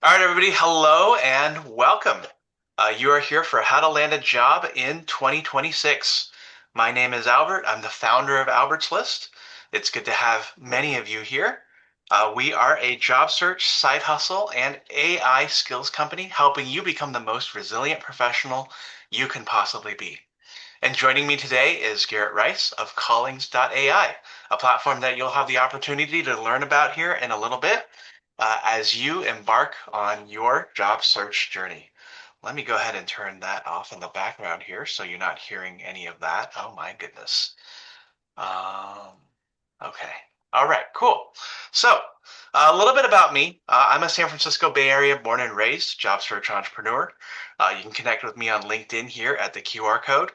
All right, everybody, hello and welcome. You are here for How to Land a Job in 2026. My name is Albert. I'm the founder of Albert's List. It's good to have many of you here. We are a job search, side hustle, and AI skills company helping you become the most resilient professional you can possibly be. And joining me today is Garrett Rice of Callings.ai, a platform that you'll have the opportunity to learn about here in a little bit as you embark on your job search journey. Let me go ahead and turn that off in the background here so you're not hearing any of that. Oh my goodness. Um, okay. All right, cool. So, a little bit about me. I'm a San Francisco Bay Area born and raised job search entrepreneur. You can connect with me on LinkedIn here at the QR code.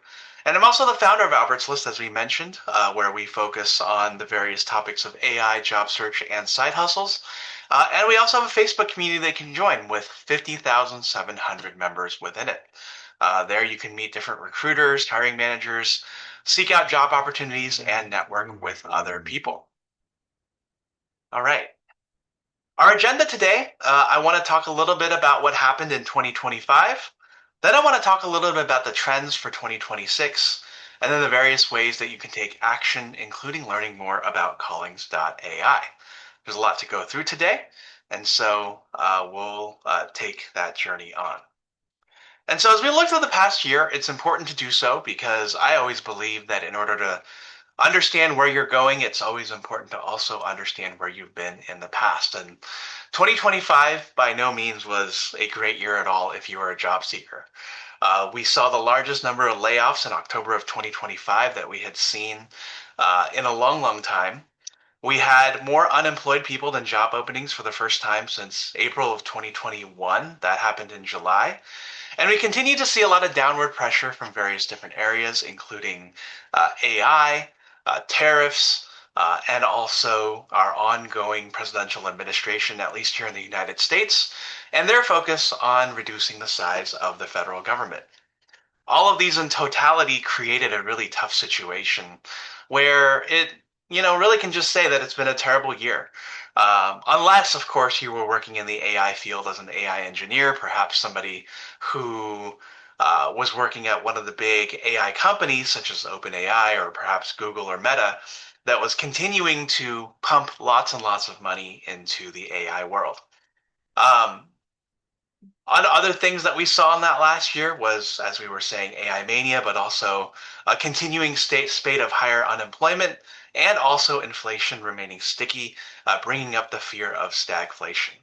And I'm also the founder of Albert's List, as we mentioned, where we focus on the various topics of AI, job search, and side hustles. And we also have a Facebook community that you can join with 50,700 members within it. There you can meet different recruiters, hiring managers, seek out job opportunities, and network with other people. All right. Our agenda today, I want to talk a little bit about what happened in 2025. Then I want to talk a little bit about the trends for 2026, and then the various ways that you can take action, including learning more about callings.ai. There's a lot to go through today, and so we'll take that journey on. And so as we look through the past year, it's important to do so because I always believe that in order to understand where you're going, it's always important to also understand where you've been in the past. And 2025 by no means was a great year at all if you were a job seeker. We saw the largest number of layoffs in October of 2025 that we had seen in a long, long time. We had more unemployed people than job openings for the first time since April of 2021. That happened in July. And we continue to see a lot of downward pressure from various different areas, including AI, tariffs, and also our ongoing presidential administration, at least here in the United States, and their focus on reducing the size of the federal government. All of these in totality created a really tough situation where it really can just say that it's been a terrible year. Unless, of course, you were working in the AI field as an AI engineer, perhaps somebody who was working at one of the big AI companies, such as OpenAI or perhaps Google or Meta, that was continuing to pump lots and lots of money into the AI world. Um, on other things that we saw in that last year was, as we were saying, AI mania, but also a continuing spate of higher unemployment and also inflation remaining sticky, bringing up the fear of stagflation.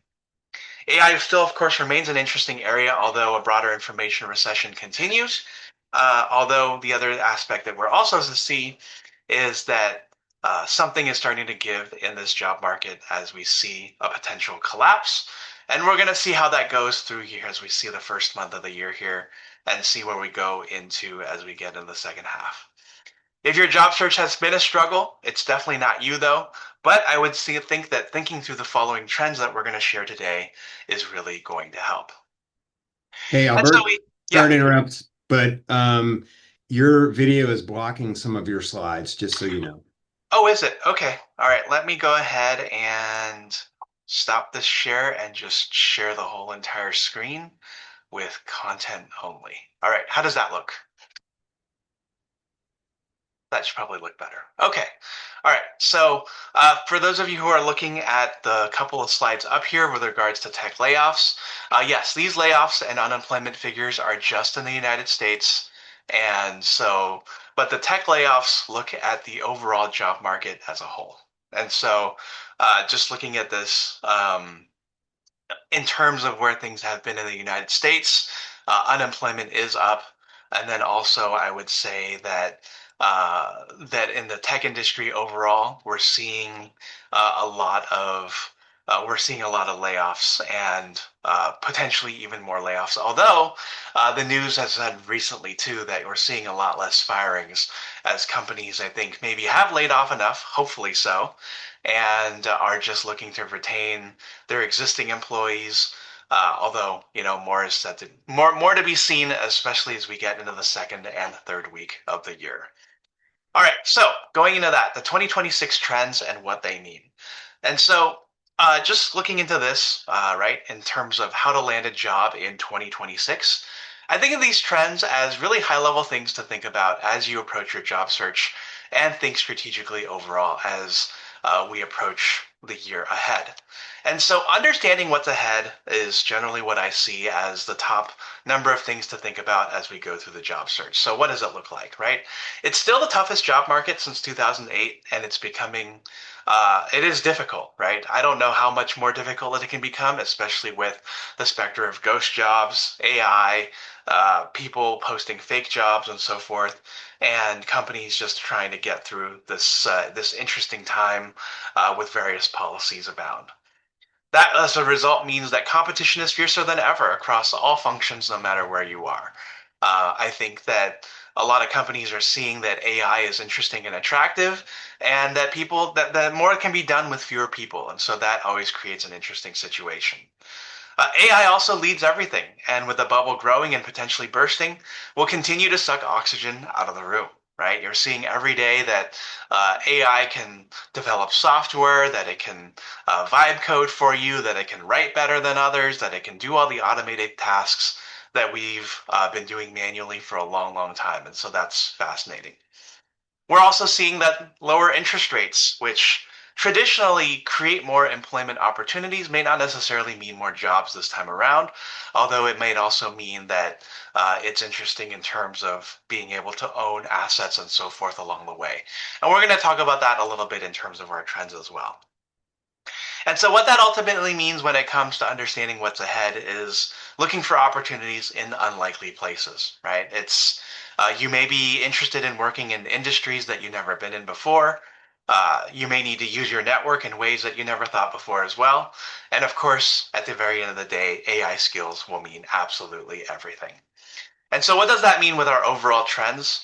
AI still, of course, remains an interesting area, although a broader information recession continues. Although the other aspect that we're also to see is that something is starting to give in this job market as we see a potential collapse. And we're going to see how that goes through here as we see the first month of the year here and see where we go into as we get in the second half. If your job search has been a struggle, it's definitely not you though. But I would think that thinking through the following trends that we're going to share today is really going to help. Hey And so Albert, yeah. sorry to interrupt, but your video is blocking some of your slides, just so you know. Oh, is it? Okay. All right. Let me go ahead and stop this share and just share the whole entire screen with content only. All right. How does that look? That should probably look better. Okay. All right. So for those of you who are looking at the couple of slides up here with regards to tech layoffs, yes, these layoffs and unemployment figures are just in the United States. And so, but the tech layoffs look at the overall job market as a whole. And so just looking at this, in terms of where things have been in the United States, unemployment is up. And then also, I would say that that in the tech industry overall, a lot of we're seeing a lot of layoffs and potentially even more layoffs. Although the news has said recently too that we're seeing a lot less firings as companies, I think, maybe have laid off enough, hopefully so, and are just looking to retain their existing employees. Although more is set to more to be seen, especially as we get into the second and third week of the year. All right, so going into that, the 2026 trends and what they mean. And so Just looking into this, right, in terms of how to land a job in 2026, I think of these trends as really high level things to think about as you approach your job search and think strategically overall as we approach the year ahead. And so, understanding what's ahead is generally what I see as the top number of things to think about as we go through the job search. So, what does it look like, right? It's still the toughest job market since 2008, and it's becoming it is difficult, right? I don't know how much more difficult it can become, especially with the specter of ghost jobs, AI, people posting fake jobs, and so forth, and companies just trying to get through this interesting time with various policies abound. That, as a result, means that competition is fiercer than ever across all functions, no matter where you are. I think that a lot of companies are seeing that AI is interesting and attractive, and that that more can be done with fewer people, and so that always creates an interesting situation. AI also leads everything, and with the bubble growing and potentially bursting, will continue to suck oxygen out of the room, right? You're seeing every day that AI can develop software, that it can vibe code for you, that it can write better than others, that it can do all the automated tasks that we've been doing manually for a long, long time. And so that's fascinating. We're also seeing that lower interest rates, which traditionally create more employment opportunities, may not necessarily mean more jobs this time around, although it might also mean that it's interesting in terms of being able to own assets and so forth along the way. And we're going to talk about that a little bit in terms of our trends as well. And so, what that ultimately means when it comes to understanding what's ahead is looking for opportunities in unlikely places, right? You may be interested in working in industries that you've never been in before. You may need to use your network in ways that you never thought before as well. And of course, at the very end of the day, AI skills will mean absolutely everything. And so, what does that mean with our overall trends?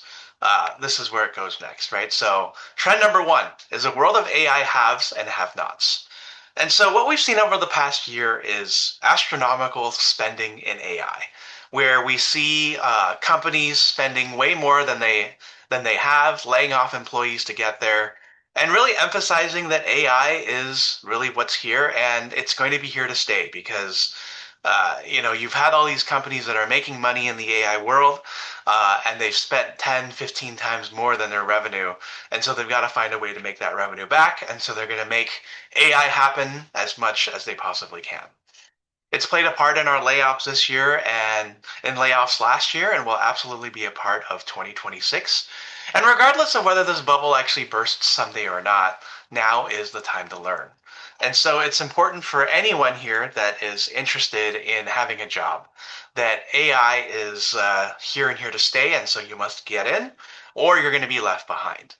This is where it goes next, right? So, trend number one is a world of AI haves and have nots. And so, what we've seen over the past year is astronomical spending in AI, where we see companies spending way more than they have, laying off employees to get there, and really emphasizing that AI is really what's here, and it's going to be here to stay because you've had all these companies that are making money in the AI world, and they've spent 10, 15 times more than their revenue. And so they've got to find a way to make that revenue back. And so they're going to make AI happen as much as they possibly can. It's played a part in our layoffs this year and in layoffs last year, and will absolutely be a part of 2026. And regardless of whether this bubble actually bursts someday or not, now is the time to learn. And so it's important for anyone here that is interested in having a job that AI is here and here to stay, and so you must get in, or you're going to be left behind.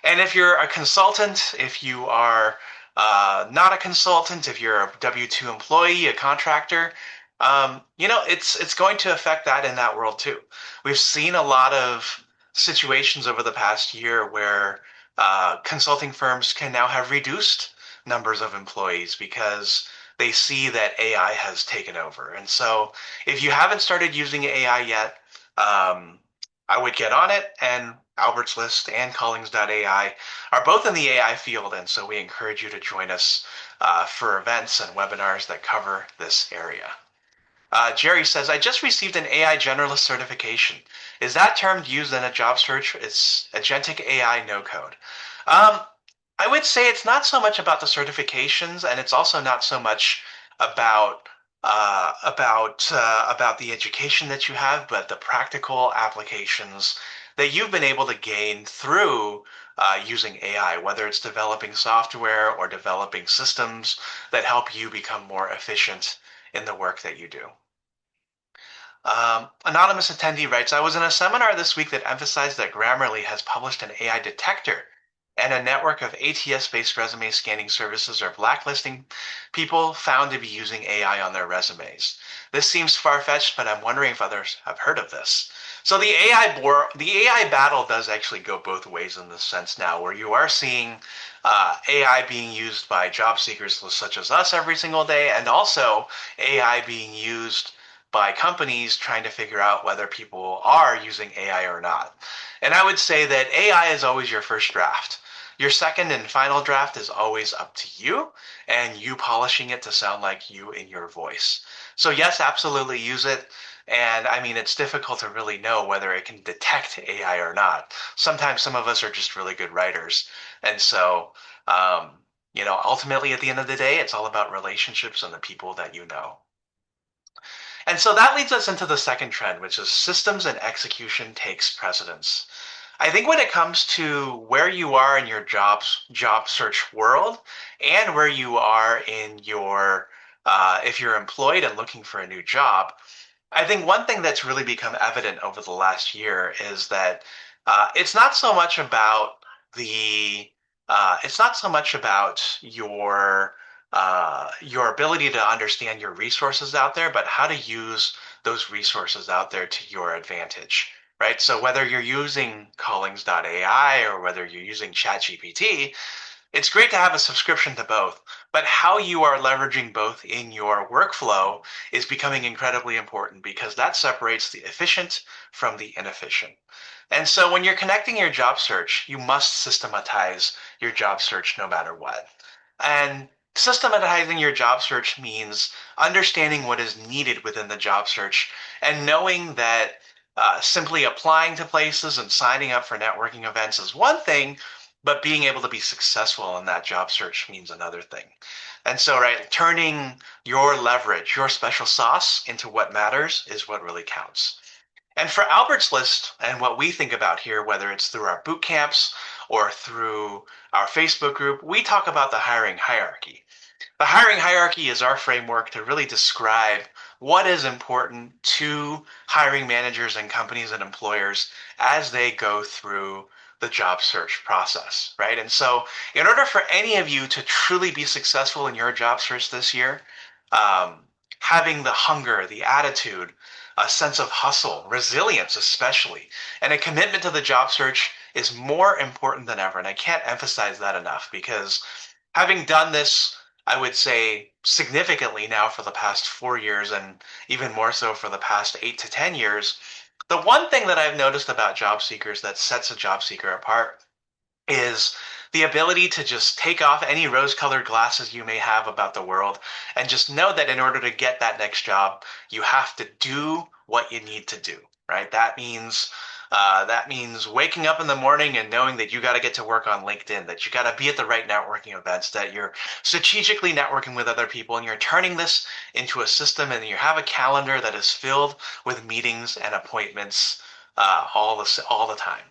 And if you're a consultant, if you are not a consultant, if you're a W-2 employee, a contractor, it's going to affect that in that world too. We've seen a lot of situations over the past year where consulting firms can now have reduced numbers of employees because they see that AI has taken over. And so, if you haven't started using AI yet, um, I would get on it. And Albert's List and Callings.ai are both in the AI field, and so we encourage you to join us for events and webinars that cover this area. Jerry says, I just received an AI generalist certification. Is that term used in a job search? It's agentic AI no code. Um, I would say it's not so much about the certifications, and it's also not so much about about the education that you have, but the practical applications that you've been able to gain through using AI, whether it's developing software or developing systems that help you become more efficient in the work that you do. Anonymous attendee writes, I was in a seminar this week that emphasized that Grammarly has published an AI detector and a network of ATS-based resume scanning services are blacklisting people found to be using AI on their resumes. This seems far-fetched, but I'm wondering if others have heard of this. So the AI battle does actually go both ways in this sense now, where you are seeing AI being used by job seekers such as us every single day, and also AI being used by companies trying to figure out whether people are using AI or not. And I would say that AI is always your first draft. Your second and final draft is always up to you and you polishing it to sound like you in your voice. So yes, absolutely use it. And I mean, it's difficult to really know whether it can detect AI or not. Sometimes some of us are just really good writers. And so, um, ultimately at the end of the day, it's all about relationships and the people that you know. And so that leads us into the second trend, which is systems and execution takes precedence. I think when it comes to where you are in your job search world and where you are in your if you're employed and looking for a new job, I think one thing that's really become evident over the last year is that it's not so much about the it's not so much about your ability to understand your resources out there, but how to use those resources out there to your advantage, right? So whether you're using Callings.ai or whether you're using ChatGPT, it's great to have a subscription to both, but how you are leveraging both in your workflow is becoming incredibly important because that separates the efficient from the inefficient. And so when you're connecting your job search, you must systematize your job search no matter what. And systematizing your job search means understanding what is needed within the job search and knowing that simply applying to places and signing up for networking events is one thing, but being able to be successful in that job search means another thing. And so, right, turning your leverage, your special sauce into what matters is what really counts. And for Albert's List and what we think about here, whether it's through our boot camps or through our Facebook group, we talk about the hiring hierarchy. The hiring hierarchy is our framework to really describe what is important to hiring managers and companies and employers as they go through the job search process, right? And so, in order for any of you to truly be successful in your job search this year, um, having the hunger, the attitude, a sense of hustle, resilience, especially, and a commitment to the job search is more important than ever. And I can't emphasize that enough because having done this I would say significantly now for the past 4 years and even more so for the past 8 to 10 years. The one thing that I've noticed about job seekers that sets a job seeker apart is the ability to just take off any rose colored glasses you may have about the world and just know that in order to get that next job, you have to do what you need to do, right? That means waking up in the morning and knowing that you got to get to work on LinkedIn, that you got to be at the right networking events, that you're strategically networking with other people, and you're turning this into a system, and you have a calendar that is filled with meetings and appointments all the time.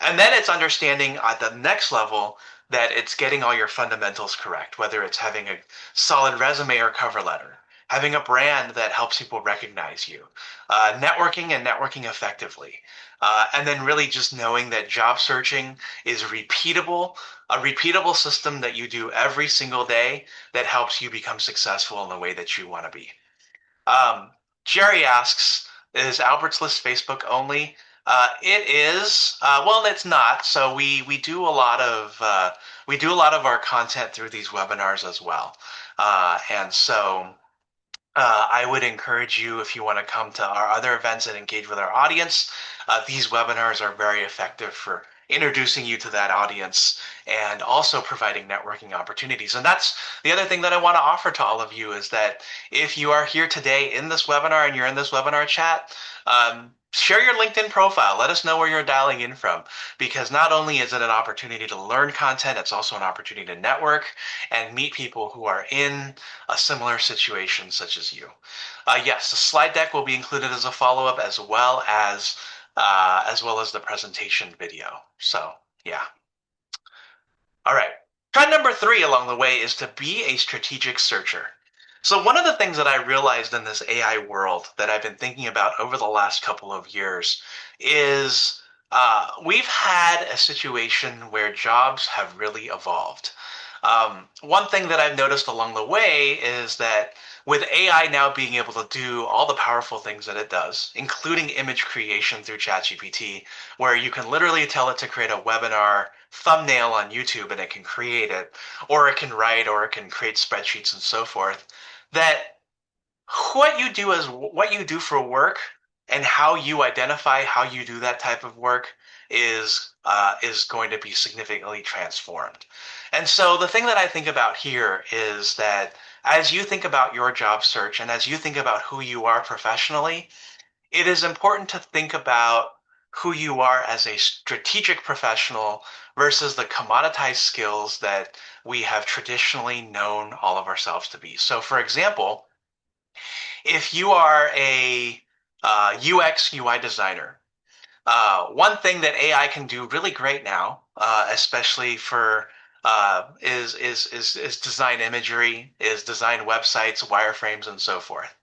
And then it's understanding at the next level that it's getting all your fundamentals correct, whether it's having a solid resume or cover letter, having a brand that helps people recognize you, networking and networking effectively. And then really just knowing that job searching is repeatable, a repeatable system that you do every single day that helps you become successful in the way that you want to be. Um, Jerry asks, is Albert's List Facebook only? It is. Well, it's not. So we do a lot of our content through these webinars as well. And so I would encourage you if you want to come to our other events and engage with our audience. These webinars are very effective for introducing you to that audience and also providing networking opportunities. And that's the other thing that I want to offer to all of you is that if you are here today in this webinar and you're in this webinar chat, share your LinkedIn profile. Let us know where you're dialing in from, because not only is it an opportunity to learn content, it's also an opportunity to network and meet people who are in a similar situation such as you. Yes, the slide deck will be included as a follow-up as well as the presentation video. So yeah. All right. Trend number 3 along the way is to be a strategic searcher. So one of the things that I realized in this AI world that I've been thinking about over the last couple of years is we've had a situation where jobs have really evolved. One thing that I've noticed along the way is that with AI now being able to do all the powerful things that it does, including image creation through ChatGPT, where you can literally tell it to create a webinar thumbnail on YouTube and it can create it, or it can write, or it can create spreadsheets and so forth, that what you do for work and how you identify how you do that type of work is is going to be significantly transformed. And so the thing that I think about here is that as you think about your job search and as you think about who you are professionally, it is important to think about who you are as a strategic professional versus the commoditized skills that we have traditionally known all of ourselves to be. So, for example, if you are a UX UI designer, one thing that AI can do really great now, especially for is design imagery, is design websites, wireframes, and so forth.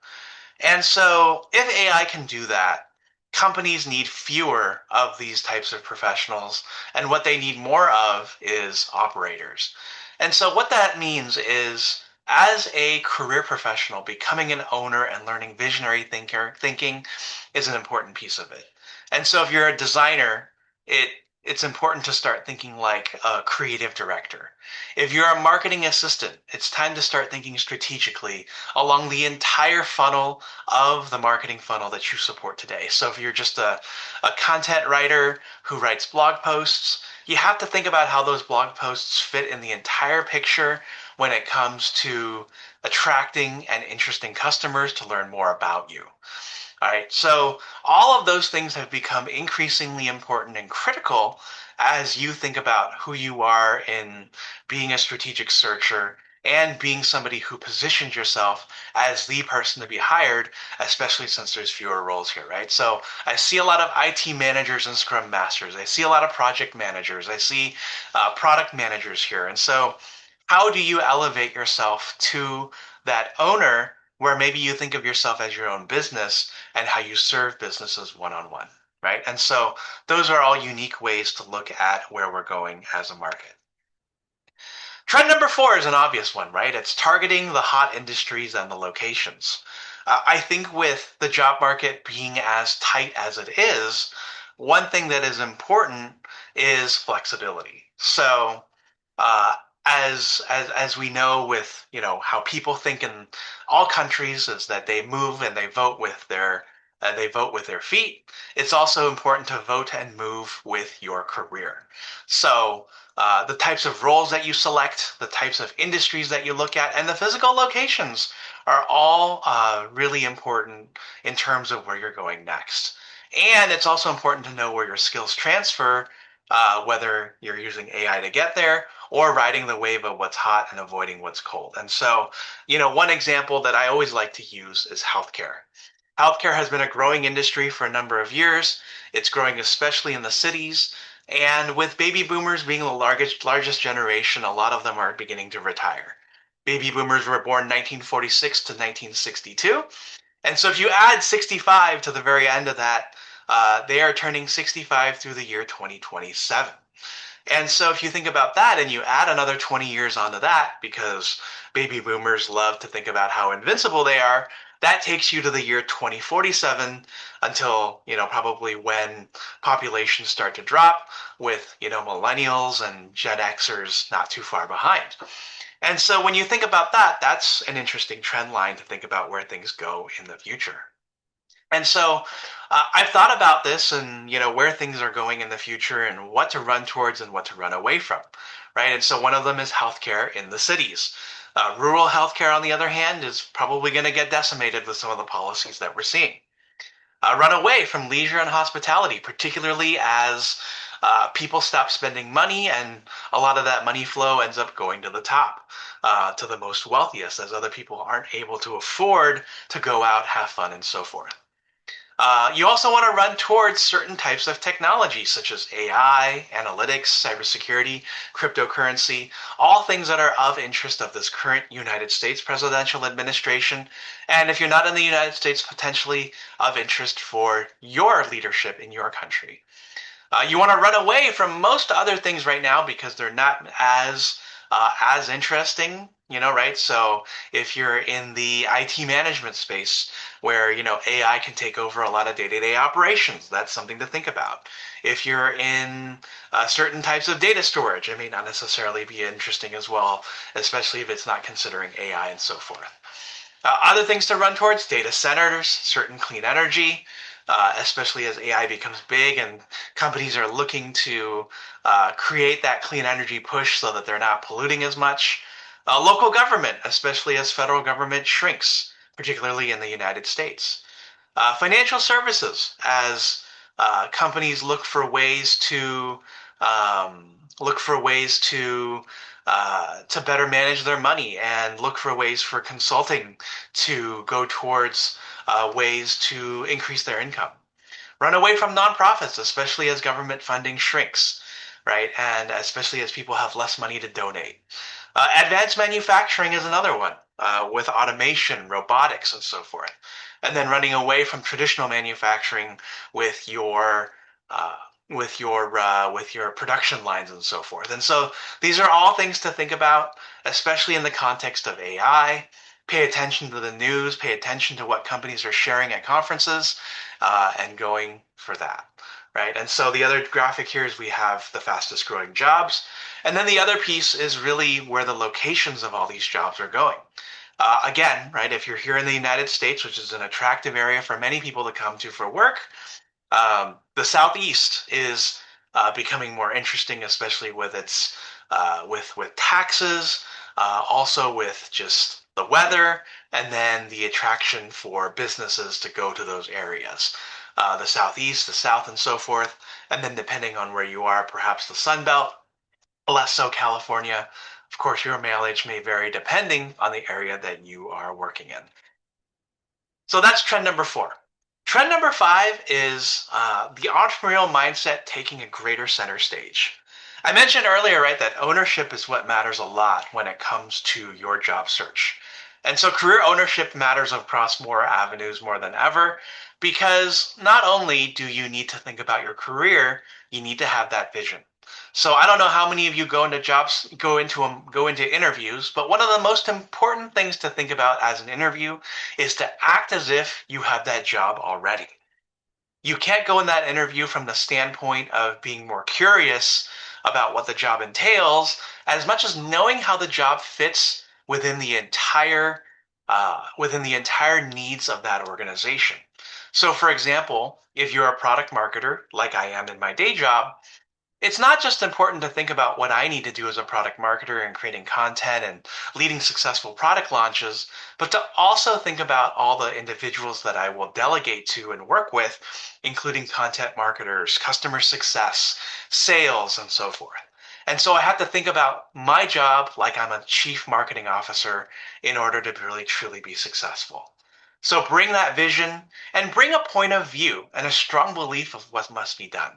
And so, if AI can do that, companies need fewer of these types of professionals, and what they need more of is operators. And so, what that means is, as a career professional, becoming an owner and learning thinking is an important piece of it. And so, if you're a designer, it's important to start thinking like a creative director. If you're a marketing assistant, it's time to start thinking strategically along the entire funnel of the marketing funnel that you support today. So if you're just a content writer who writes blog posts, you have to think about how those blog posts fit in the entire picture when it comes to attracting and interesting customers to learn more about you. All right, so all of those things have become increasingly important and critical as you think about who you are in being a strategic searcher and being somebody who positions yourself as the person to be hired, especially since there's fewer roles here, right? So I see a lot of IT managers and Scrum Masters. I see a lot of project managers. I see product managers here. And so how do you elevate yourself to that owner where maybe you think of yourself as your own business and how you serve businesses one on one, right? And so those are all unique ways to look at where we're going as a market. Trend number four is an obvious one, right? It's targeting the hot industries and the locations. I think with the job market being as tight as it is, one thing that is important is flexibility. So uh, as we know with how people think in all countries is that they move and they vote with their feet. It's also important to vote and move with your career. So the types of roles that you select, the types of industries that you look at, and the physical locations are all really important in terms of where you're going next. And it's also important to know where your skills transfer, whether you're using AI to get there or riding the wave of what's hot and avoiding what's cold. And so, one example that I always like to use is healthcare. Healthcare has been a growing industry for a number of years. It's growing especially in the cities. And with baby boomers being the largest generation, a lot of them are beginning to retire. Baby boomers were born 1946 to 1962. And so if you add 65 to the very end of that, they are turning 65 through the year 2027. And so if you think about that and you add another 20 years onto that, because baby boomers love to think about how invincible they are, that takes you to the year 2047 until, probably when populations start to drop with, millennials and Gen Xers not too far behind. And so when you think about that, that's an interesting trend line to think about where things go in the future. And so I've thought about this and where things are going in the future and what to run towards and what to run away from, right? And so one of them is healthcare in the cities. Rural healthcare, on the other hand, is probably going to get decimated with some of the policies that we're seeing. Run away from leisure and hospitality, particularly as people stop spending money and a lot of that money flow ends up going to the top, to the most wealthiest, as other people aren't able to afford to go out, have fun, and so forth. You also want to run towards certain types of technology, such as AI, analytics, cybersecurity, cryptocurrency, all things that are of interest of this current United States presidential administration. And if you're not in the United States, potentially of interest for your leadership in your country. You want to run away from most other things right now because they're not as interesting, right? So if you're in the IT management space where AI can take over a lot of day-to-day operations, that's something to think about. If you're in certain types of data storage, it may not necessarily be interesting as well, especially if it's not considering AI and so forth. Other things to run towards, data centers, certain clean energy, especially as AI becomes big and companies are looking to create that clean energy push so that they're not polluting as much. Local government, especially as federal government shrinks, particularly in the United States. Financial services, as companies look for ways to better manage their money and look for ways for consulting to go towards ways to increase their income. Run away from nonprofits, especially as government funding shrinks, right? And especially as people have less money to donate. Advanced manufacturing is another one, with automation, robotics, and so forth. And then running away from traditional manufacturing with your uh, with your production lines and so forth. And so these are all things to think about, especially in the context of AI. Pay attention to the news, pay attention to what companies are sharing at conferences, and going for that, right? And so the other graphic here is we have the fastest growing jobs. And then the other piece is really where the locations of all these jobs are going. Again, right, if you're here in the United States, which is an attractive area for many people to come to for work, the Southeast is becoming more interesting, especially with its with taxes, also with just the weather, and then the attraction for businesses to go to those areas. The Southeast, the South, and so forth. And then depending on where you are, perhaps the Sun Belt, less so California. Of course, your mileage may vary depending on the area that you are working in. So that's trend number 4. Trend number 5 is the entrepreneurial mindset taking a greater center stage. I mentioned earlier, right, that ownership is what matters a lot when it comes to your job search. And so career ownership matters across more avenues more than ever because not only do you need to think about your career, you need to have that vision. So I don't know how many of you go into interviews, but one of the most important things to think about as an interview is to act as if you have that job already. You can't go in that interview from the standpoint of being more curious about what the job entails, as much as knowing how the job fits within the entire needs of that organization. So, for example, if you're a product marketer, like I am in my day job, it's not just important to think about what I need to do as a product marketer and creating content and leading successful product launches, but to also think about all the individuals that I will delegate to and work with, including content marketers, customer success, sales, and so forth. And so I have to think about my job like I'm a chief marketing officer in order to really truly be successful. So bring that vision and bring a point of view and a strong belief of what must be done.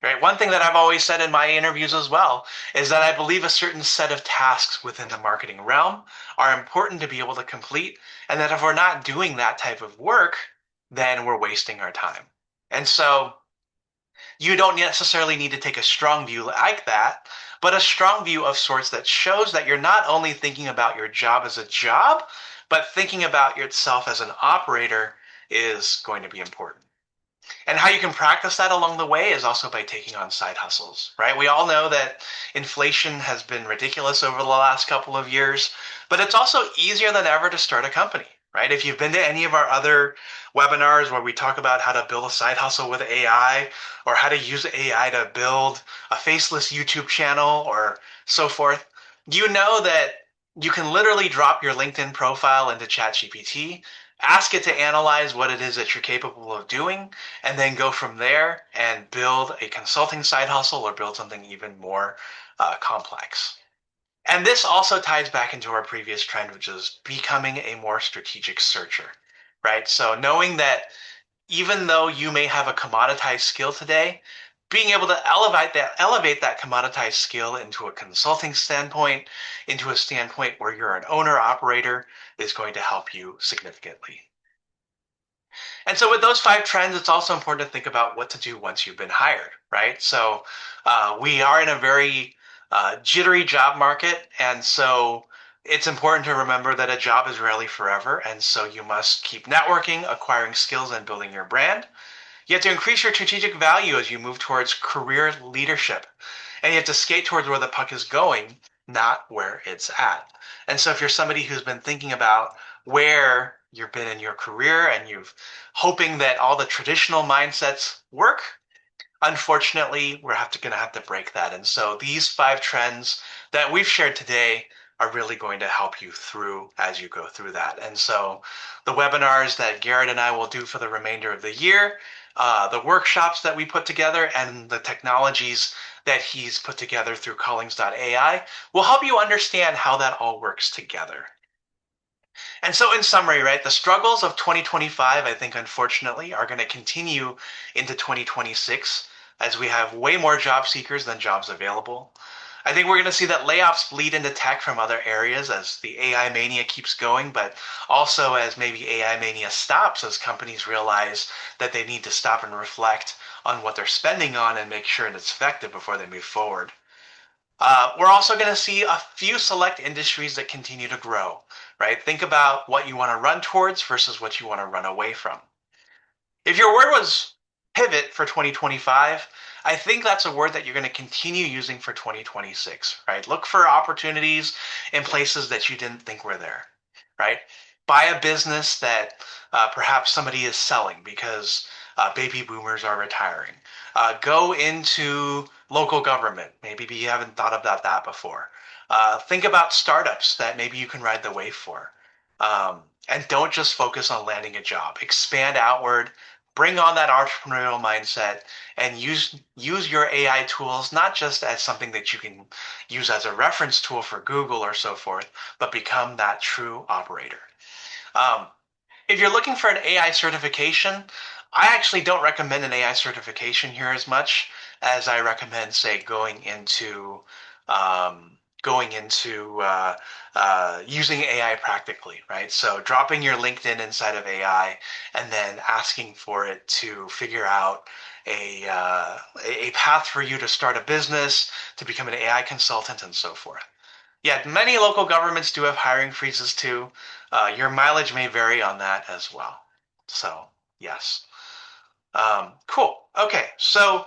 Right. One thing that I've always said in my interviews as well is that I believe a certain set of tasks within the marketing realm are important to be able to complete, and that if we're not doing that type of work, then we're wasting our time. And so you don't necessarily need to take a strong view like that, but a strong view of sorts that shows that you're not only thinking about your job as a job, but thinking about yourself as an operator is going to be important. And how you can practice that along the way is also by taking on side hustles, right? We all know that inflation has been ridiculous over the last couple of years, but it's also easier than ever to start a company, right? If you've been to any of our other webinars where we talk about how to build a side hustle with AI or how to use AI to build a faceless YouTube channel or so forth, you know that you can literally drop your LinkedIn profile into ChatGPT, ask it to analyze what it is that you're capable of doing, and then go from there and build a consulting side hustle or build something even more complex. And this also ties back into our previous trend, which is becoming a more strategic searcher, right? So knowing that even though you may have a commoditized skill today, being able to elevate that commoditized skill into a consulting standpoint, into a standpoint where you're an owner operator is going to help you significantly. And so with those 5 trends, it's also important to think about what to do once you've been hired, right? So we are in a very jittery job market, and so it's important to remember that a job is rarely forever, and so you must keep networking, acquiring skills, and building your brand. You have to increase your strategic value as you move towards career leadership, and you have to skate towards where the puck is going, not where it's at. And so if you're somebody who's been thinking about where you've been in your career and you've hoping that all the traditional mindsets work. Unfortunately, going to have to break that. And so these 5 trends that we've shared today are really going to help you through as you go through that. And so the webinars that Garrett and I will do for the remainder of the year, the workshops that we put together, and the technologies that he's put together through callings.ai will help you understand how that all works together. And so, in summary, right, the struggles of 2025, I think, unfortunately, are going to continue into 2026 as we have way more job seekers than jobs available. I think we're going to see that layoffs bleed into tech from other areas as the AI mania keeps going, but also as maybe AI mania stops as companies realize that they need to stop and reflect on what they're spending on and make sure it's effective before they move forward. We're also going to see a few select industries that continue to grow, right? Think about what you want to run towards versus what you want to run away from. If your word was pivot for 2025, I think that's a word that you're going to continue using for 2026, right? Look for opportunities in places that you didn't think were there, right? Buy a business that perhaps somebody is selling because baby boomers are retiring. Go into local government. Maybe you haven't thought about that before. Think about startups that maybe you can ride the wave for. And don't just focus on landing a job. Expand outward, bring on that entrepreneurial mindset, and use your AI tools not just as something that you can use as a reference tool for Google or so forth, but become that true operator. Um, if you're looking for an AI certification, I actually don't recommend an AI certification here as much as I recommend, say, going into using AI practically, right? So dropping your LinkedIn inside of AI and then asking for it to figure out a path for you to start a business, to become an AI consultant, and so forth. Yeah, many local governments do have hiring freezes too. Your mileage may vary on that as well. So, yes. Cool. Okay. So,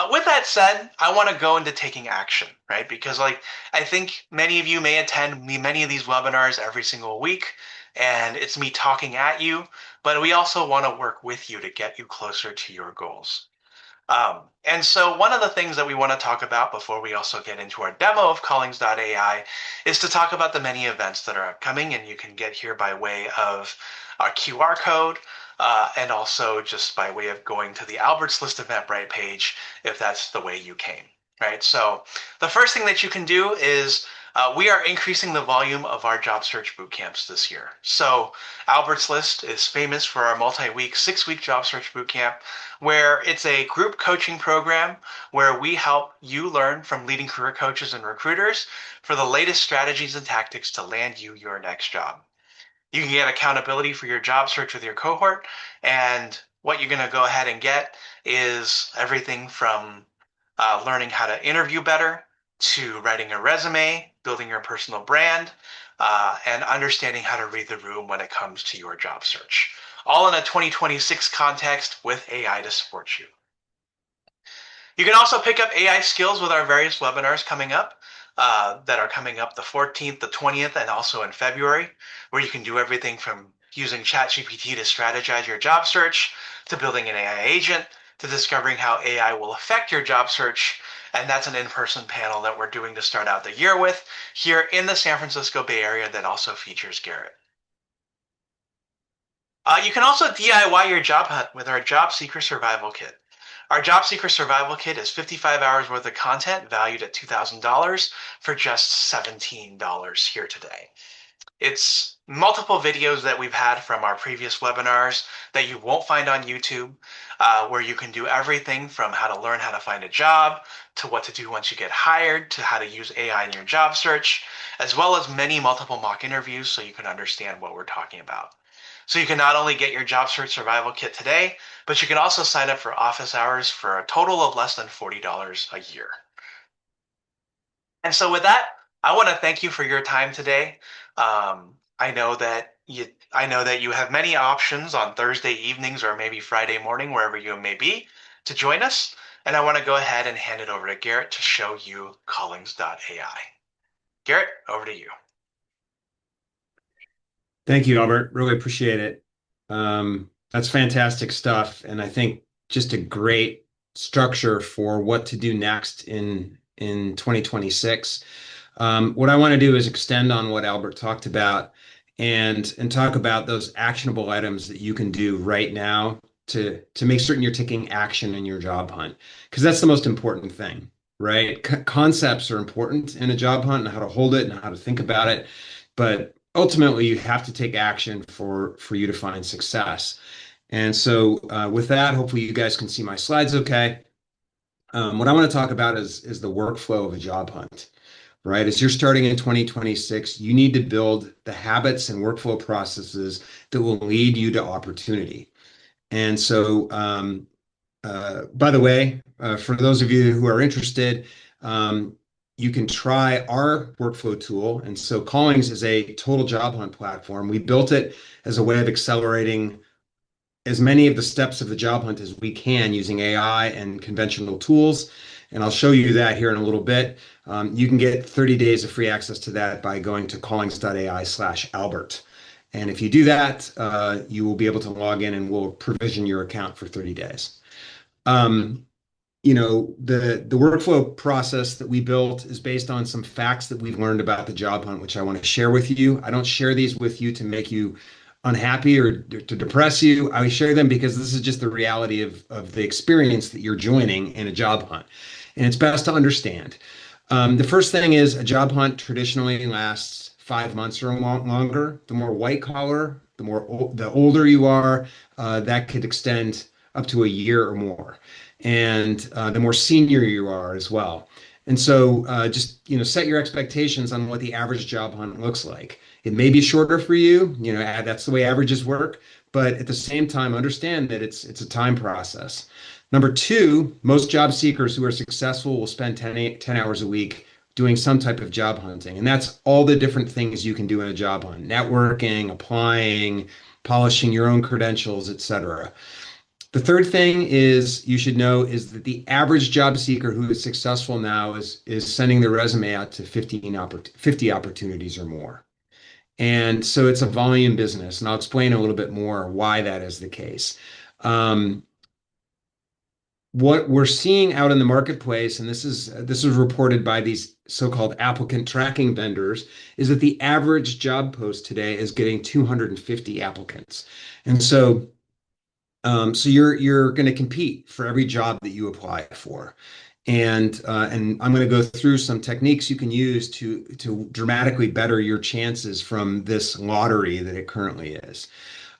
with that said, I want to go into taking action, right? Because, like, I think many of you may attend many of these webinars every single week, and it's me talking at you, but we also want to work with you to get you closer to your goals. And so one of the things that we want to talk about before we also get into our demo of callings.ai is to talk about the many events that are upcoming, and you can get here by way of our QR code and also just by way of going to the Albert's List Eventbrite page if that's the way you came, right? So the first thing that you can do is we are increasing the volume of our job search boot camps this year. So Albert's List is famous for our multi-week, 6-week job search boot camp where it's a group coaching program where we help you learn from leading career coaches and recruiters for the latest strategies and tactics to land you your next job. You can get accountability for your job search with your cohort, and what you're going to go ahead and get is everything from learning how to interview better to writing a resume, building your personal brand, and understanding how to read the room when it comes to your job search. All in a 2026 context with AI to support you. You can also pick up AI skills with our various webinars coming up that are coming up the 14th, the 20th, and also in February, where you can do everything from using ChatGPT to strategize your job search, to building an AI agent, to discovering how AI will affect your job search. And that's an in-person panel that we're doing to start out the year with here in the San Francisco Bay Area that also features Garrett. You can also DIY your job hunt with our Job Seeker Survival Kit. Our Job Seeker Survival Kit is 55 hours worth of content valued at $2,000 for just $17 here today. It's multiple videos that we've had from our previous webinars that you won't find on YouTube, where you can do everything from how to learn how to find a job, to what to do once you get hired, to how to use AI in your job search, as well as many multiple mock interviews so you can understand what we're talking about. So you can not only get your job search survival kit today, but you can also sign up for office hours for a total of less than $40 a year. And so with that, I want to thank you for your time today. I know that you have many options on Thursday evenings or maybe Friday morning, wherever you may be, to join us. And I want to go ahead and hand it over to Garrett to show you callings.ai. Garrett, over to you. Thank you, Albert. Really appreciate it. That's fantastic stuff, and I think just a great structure for what to do next in 2026. What I want to do is extend on what Albert talked about and talk about those actionable items that you can do right now to make certain you're taking action in your job hunt, because that's the most important thing, right? Concepts are important in a job hunt and how to hold it and how to think about it, but ultimately you have to take action for you to find success. And so with that, hopefully you guys can see my slides okay. What I want to talk about is the workflow of a job hunt, right? As you're starting in 2026, you need to build the habits and workflow processes that will lead you to opportunity. And so, by the way, for those of you who are interested, you can try our workflow tool. And so, Callings is a total job hunt platform. We built it as a way of accelerating as many of the steps of the job hunt as we can using AI and conventional tools. And I'll show you that here in a little bit. You can get 30 days of free access to that by going to callings.ai/Albert. And if you do that, you will be able to log in and we'll provision your account for 30 days. Um, the workflow process that we built is based on some facts that we've learned about the job hunt, which I want to share with you. I don't share these with you to make you unhappy or to depress you. I share them because this is just the reality of the experience that you're joining in a job hunt, and it's best to understand. The first thing is a job hunt traditionally lasts 5 months or longer. The more white collar, the older you are, that could extend up to a year or more, and the more senior you are as well. And so, just set your expectations on what the average job hunt looks like. It may be shorter for you, that's the way averages work, but at the same time, understand that it's a time process. Number two, most job seekers who are successful will spend 10 hours a week doing some type of job hunting. And that's all the different things you can do in a job hunt: networking, applying, polishing your own credentials, etc. The third thing is you should know is that the average job seeker who is successful now is sending their resume out to 50 opportunities or more. And so it's a volume business, and I'll explain a little bit more why that is the case. Um, what we're seeing out in the marketplace, and this is reported by these so-called applicant tracking vendors, is that the average job post today is getting 250 applicants. And so you're going to compete for every job that you apply for. And I'm going to go through some techniques you can use to dramatically better your chances from this lottery that it currently is.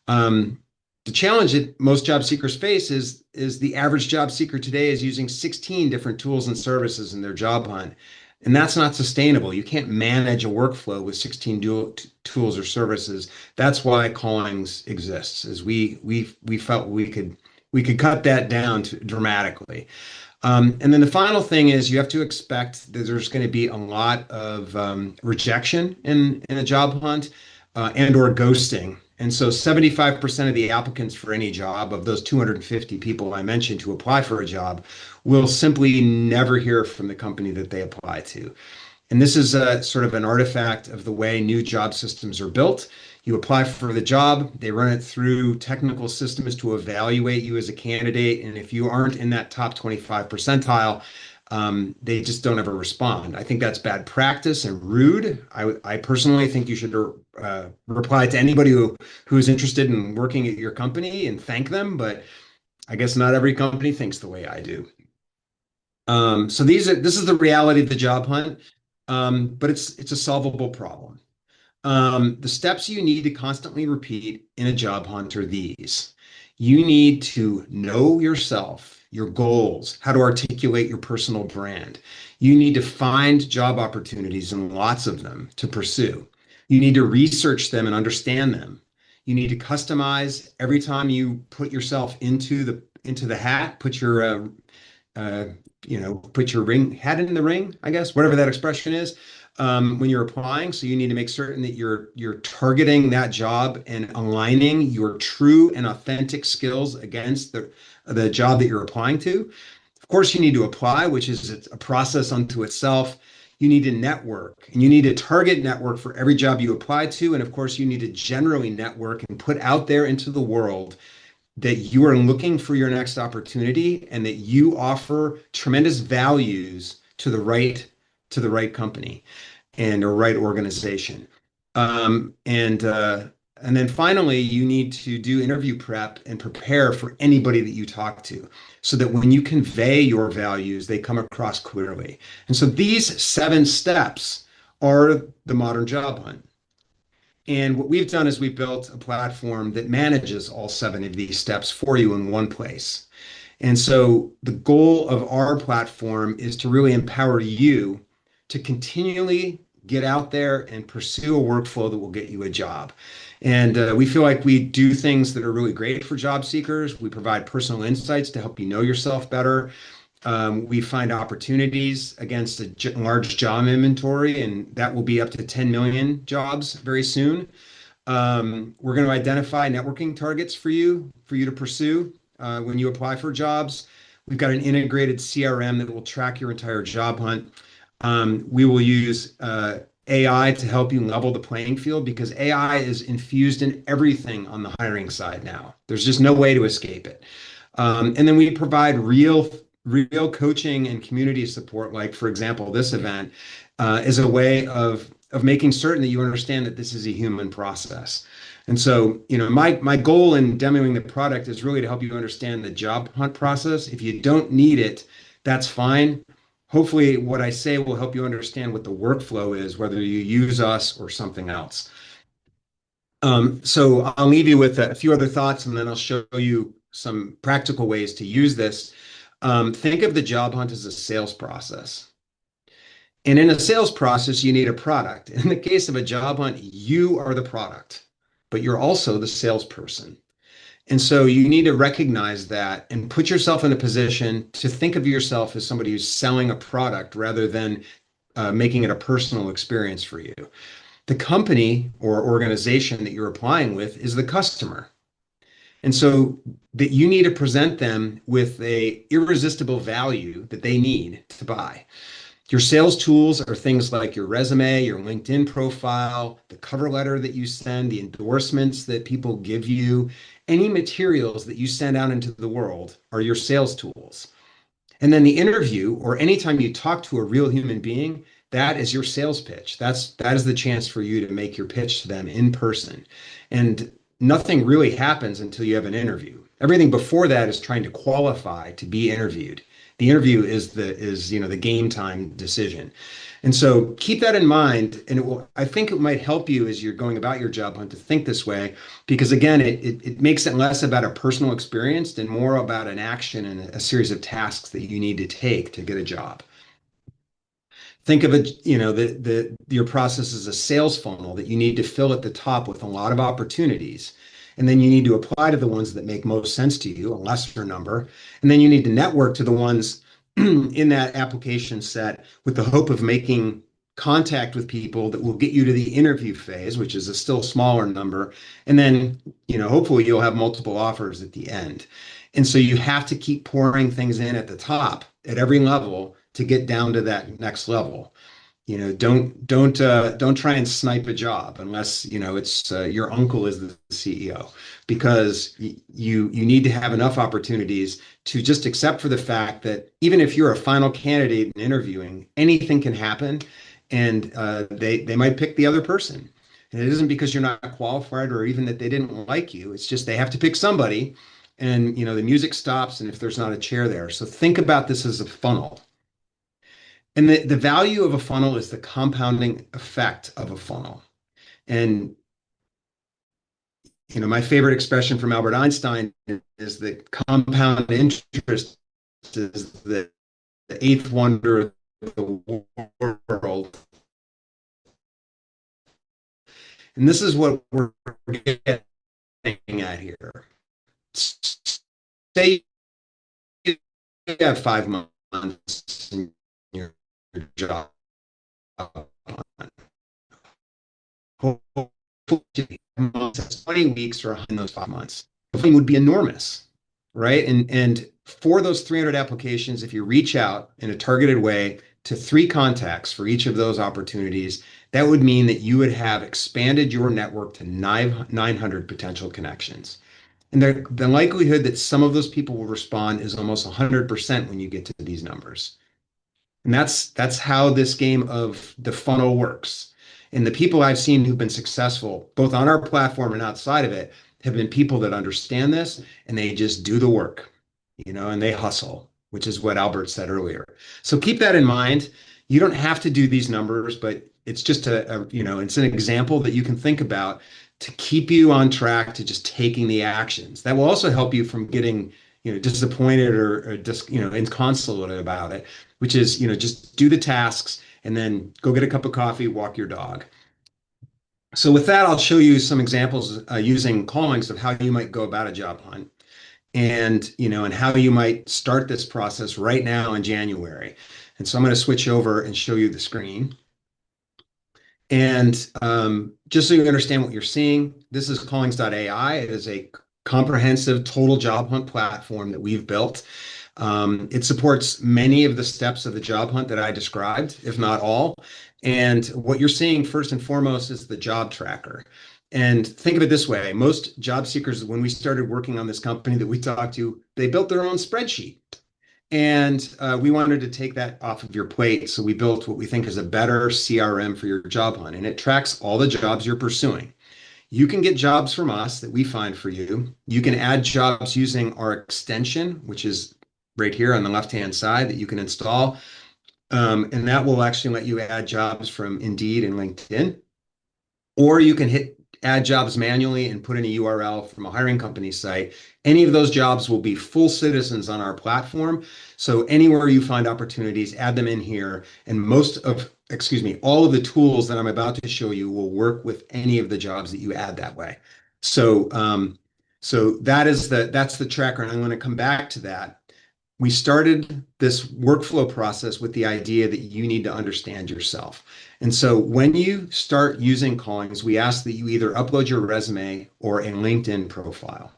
Um, the challenge that most job seekers face is the average job seeker today is using 16 different tools and services in their job hunt. And that's not sustainable. You can't manage a workflow with 16 tools or services. That's why Callings exists, is we felt we could cut that down dramatically. And then the final thing is you have to expect that there's going to be a lot of rejection in a job hunt and or ghosting. And so 75% of the applicants for any job, of those 250 people I mentioned to apply for a job, will simply never hear from the company that they apply to. And this is a sort of an artifact of the way new job systems are built. You apply for the job, they run it through technical systems to evaluate you as a candidate. And if you aren't in that top 25 percentile, they just don't ever respond. I think that's bad practice and rude. I personally think you should reply to anybody who is interested in working at your company and thank them. But I guess not every company thinks the way I do. So this is the reality of the job hunt, but it's a solvable problem. The steps you need to constantly repeat in a job hunt are these. You need to know yourself, your goals, how to articulate your personal brand. You need to find job opportunities and lots of them to pursue. You need to research them and understand them. You need to customize every time you put yourself into the hat, uh, put your ring hat in the ring, I guess, whatever that expression is, when you're applying. So you need to make certain that you're targeting that job and aligning your true and authentic skills against the job that you're applying to. Of course, you need to apply, which is a process unto itself. you need to network, and you need to target network for every job you apply to. And of course, you need to generally network and put out there into the world that you are looking for your next opportunity and that you offer tremendous values to the right company and a right organization. Um, and uh, and then finally, you need to do interview prep and prepare for anybody that you talk to, so that when you convey your values, they come across clearly. And so these 7 steps are the modern job hunt. And what we've done is we've built a platform that manages all 7 of these steps for you in one place. And so the goal of our platform is to really empower you to continually get out there and pursue a workflow that will get you a job. And we feel like we do things that are really great for job seekers. We provide personal insights to help you know yourself better. We find opportunities against a large job inventory, and that will be up to 10 million jobs very soon. We're going to identify networking targets for you to pursue when you apply for jobs. We've got an integrated CRM that will track your entire job hunt. We will use AI to help you level the playing field because AI is infused in everything on the hiring side now. There's just no way to escape it. And then we provide real coaching and community support, like for example, this event is a way of making certain that you understand that this is a human process. And so, my goal in demoing the product is really to help you understand the job hunt process. If you don't need it, that's fine. Hopefully, what I say will help you understand what the workflow is, whether you use us or something else. So I'll leave you with a few other thoughts, and then I'll show you some practical ways to use this. Think of the job hunt as a sales process. And in a sales process, you need a product. In the case of a job hunt, you are the product, but you're also the salesperson. And so you need to recognize that and put yourself in a position to think of yourself as somebody who's selling a product rather than making it a personal experience for you. The company or organization that you're applying with is the customer. And so that you need to present them with a irresistible value that they need to buy. Your sales tools are things like your resume, your LinkedIn profile, the cover letter that you send, the endorsements that people give you, any materials that you send out into the world are your sales tools. And then the interview, or anytime you talk to a real human being, that is your sales pitch. That is the chance for you to make your pitch to them in person. And nothing really happens until you have an interview. Everything before that is trying to qualify to be interviewed. The interview is the game time decision. And so keep that in mind, and I think it might help you as you're going about your job hunt to think this way, because again, it makes it less about a personal experience and more about an action and a series of tasks that you need to take to get a job. Think of it, your process as a sales funnel that you need to fill at the top with a lot of opportunities. And then you need to apply to the ones that make most sense to you, a lesser number. And then you need to network to the ones in that application set with the hope of making contact with people that will get you to the interview phase, which is a still smaller number. And then, hopefully you'll have multiple offers at the end. And so you have to keep pouring things in at the top at every level to get down to that next level. Don't try and snipe a job unless it's your uncle is the CEO, because you need to have enough opportunities to just accept for the fact that even if you're a final candidate in interviewing, anything can happen, and they might pick the other person. And it isn't because you're not qualified or even that they didn't like you. It's just they have to pick somebody, and the music stops, and if there's not a chair there. So think about this as a funnel. And the value of a funnel is the compounding effect of a funnel. And my favorite expression from Albert Einstein is that compound interest is the eighth wonder of the world. And this is what we're getting at here. Say you have 5 months in your job. Hopefully, 20 weeks or in those 5 months would be enormous, right? And for those 300 applications, if you reach out in a targeted way, to 3 contacts for each of those opportunities, that would mean that you would have expanded your network to 900 potential connections. And the likelihood that some of those people will respond is almost 100% when you get to these numbers. And that's how this game of the funnel works. And the people I've seen who've been successful, both on our platform and outside of it, have been people that understand this and they just do the work, and they hustle, which is what Albert said earlier. So keep that in mind. You don't have to do these numbers, but it's just it's an example that you can think about to keep you on track to just taking the actions. That will also help you from getting, disappointed or just, inconsolate about it, which is, just do the tasks and then go get a cup of coffee, walk your dog. So with that, I'll show you some examples using callings of how you might go about a job hunt and how you might start this process right now in January. And so I'm going to switch over and show you the screen. And just so you understand what you're seeing, this is callings.ai. It is a comprehensive total job hunt platform that we've built. It supports many of the steps of the job hunt that I described, if not all. And what you're seeing first and foremost is the job tracker. And think of it this way, most job seekers, when we started working on this company that we talked to, they built their own spreadsheet. And we wanted to take that off of your plate. So we built what we think is a better CRM for your job hunt. And it tracks all the jobs you're pursuing. You can get jobs from us that we find for you. You can add jobs using our extension, which is right here on the left-hand side that you can install. And that will actually let you add jobs from Indeed and LinkedIn. Or you can hit add jobs manually and put in a URL from a hiring company site. Any of those jobs will be full citizens on our platform. So anywhere you find opportunities, add them in here. And all of the tools that I'm about to show you will work with any of the jobs that you add that way. So that's the tracker. And I'm going to come back to that. We started this workflow process with the idea that you need to understand yourself. And so when you start using callings, we ask that you either upload your resume or a LinkedIn profile.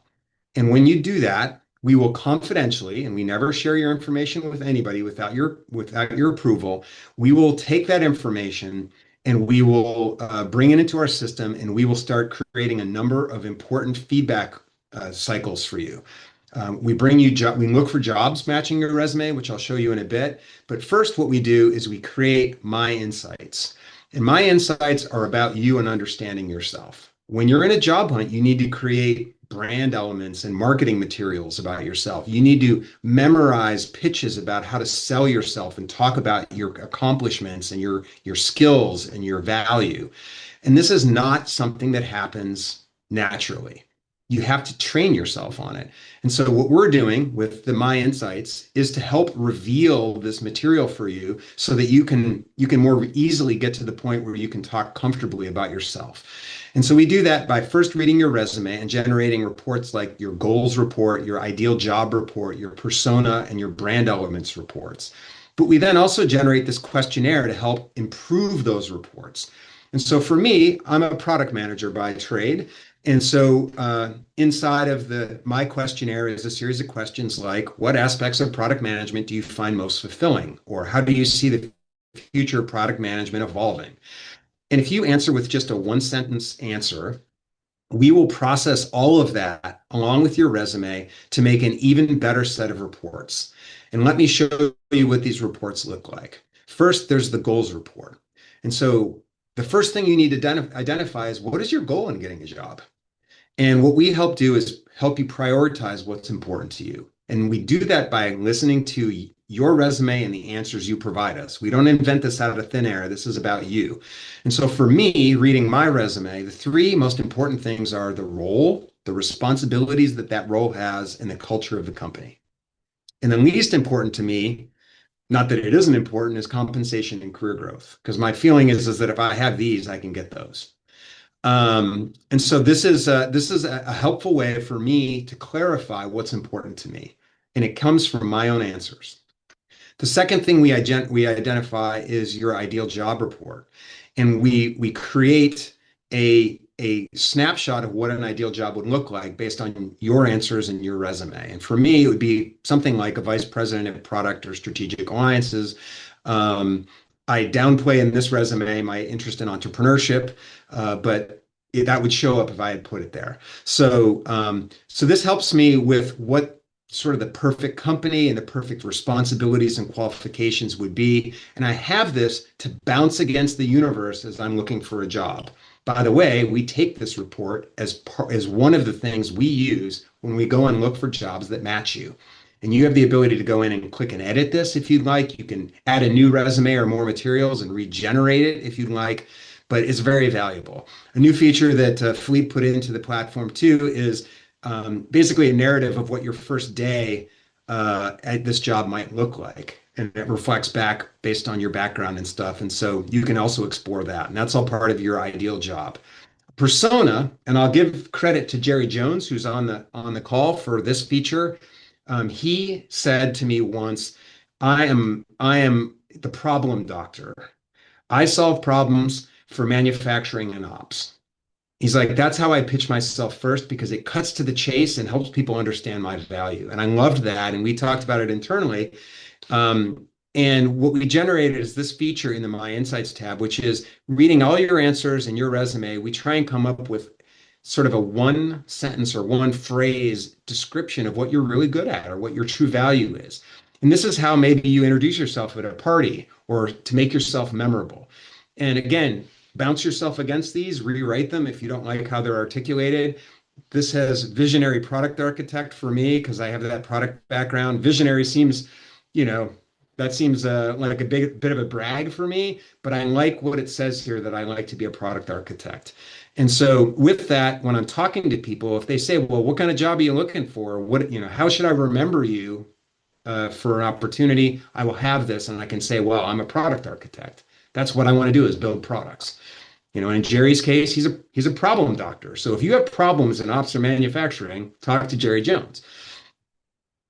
And when you do that, we will confidentially, and we never share your information with anybody without your approval, we will take that information and we will bring it into our system and we will start creating a number of important feedback cycles for you. We look for jobs matching your resume, which I'll show you in a bit. But first, what we do is we create My Insights. And My Insights are about you and understanding yourself. When you're in a job hunt, you need to create brand elements and marketing materials about yourself. You need to memorize pitches about how to sell yourself and talk about your accomplishments and your skills and your value. And this is not something that happens naturally. You have to train yourself on it. And so what we're doing with the My Insights is to help reveal this material for you so that you can more easily get to the point where you can talk comfortably about yourself. And so we do that by first reading your resume and generating reports like your goals report, your ideal job report, your persona, and your brand elements reports. But we then also generate this questionnaire to help improve those reports. And so for me, I'm a product manager by trade. And so inside of my questionnaire is a series of questions like, what aspects of product management do you find most fulfilling? Or how do you see the future of product management evolving? And if you answer with just a one-sentence answer, we will process all of that along with your resume to make an even better set of reports. And let me show you what these reports look like. First, there's the goals report. And so the first thing you need to identify is, what is your goal in getting a job? And what we help do is help you prioritize what's important to you. And we do that by listening to your resume and the answers you provide us. We don't invent this out of thin air. This is about you. And so for me, reading my resume, the 3 most important things are the role, the responsibilities that role has, and the culture of the company. And the least important to me, not that it isn't important, is compensation and career growth. Because my feeling is that if I have these, I can get those. And so this is a helpful way for me to clarify what's important to me. And it comes from my own answers. The second thing we identify is your ideal job report. And we create a snapshot of what an ideal job would look like based on your answers and your resume. And for me, it would be something like a vice president of product or strategic alliances, Um, I downplay in this resume my interest in entrepreneurship, but that would show up if I had put it there. So this helps me with what sort of the perfect company and the perfect responsibilities and qualifications would be. And I have this to bounce against the universe as I'm looking for a job. By the way, we take this report as one of the things we use when we go and look for jobs that match you. And you have the ability to go in and click and edit this if you'd like. You can add a new resume or more materials and regenerate it if you'd like, but it's very valuable. A new feature that Fleet put into the platform too is basically a narrative of what your first day at this job might look like. And it reflects back based on your background and stuff. And so you can also explore that. And that's all part of your ideal job. Persona, and I'll give credit to Jerry Jones, who's on the call for this feature. He said to me once, I am the problem doctor. I solve problems for manufacturing and ops. He's like, that's how I pitch myself first because it cuts to the chase and helps people understand my value. And I loved that. And we talked about it internally. And what we generated is this feature in the My Insights tab, which is reading all your answers and your resume. We try and come up with sort of a one sentence or one phrase description of what you're really good at or what your true value is. And this is how maybe you introduce yourself at a party or to make yourself memorable. And again, bounce yourself against these, rewrite them if you don't like how they're articulated. This has visionary product architect for me because I have that product background. Visionary seems, you know, that seems like a bit of a brag for me, but I like what it says here that I like to be a product architect. And so with that, when I'm talking to people, if they say, well, what kind of job are you looking for? How should I remember you for an opportunity? I will have this and I can say, well, I'm a product architect. That's what I want to do is build products. In Jerry's case, he's a problem doctor. So if you have problems in ops or manufacturing, talk to Jerry Jones.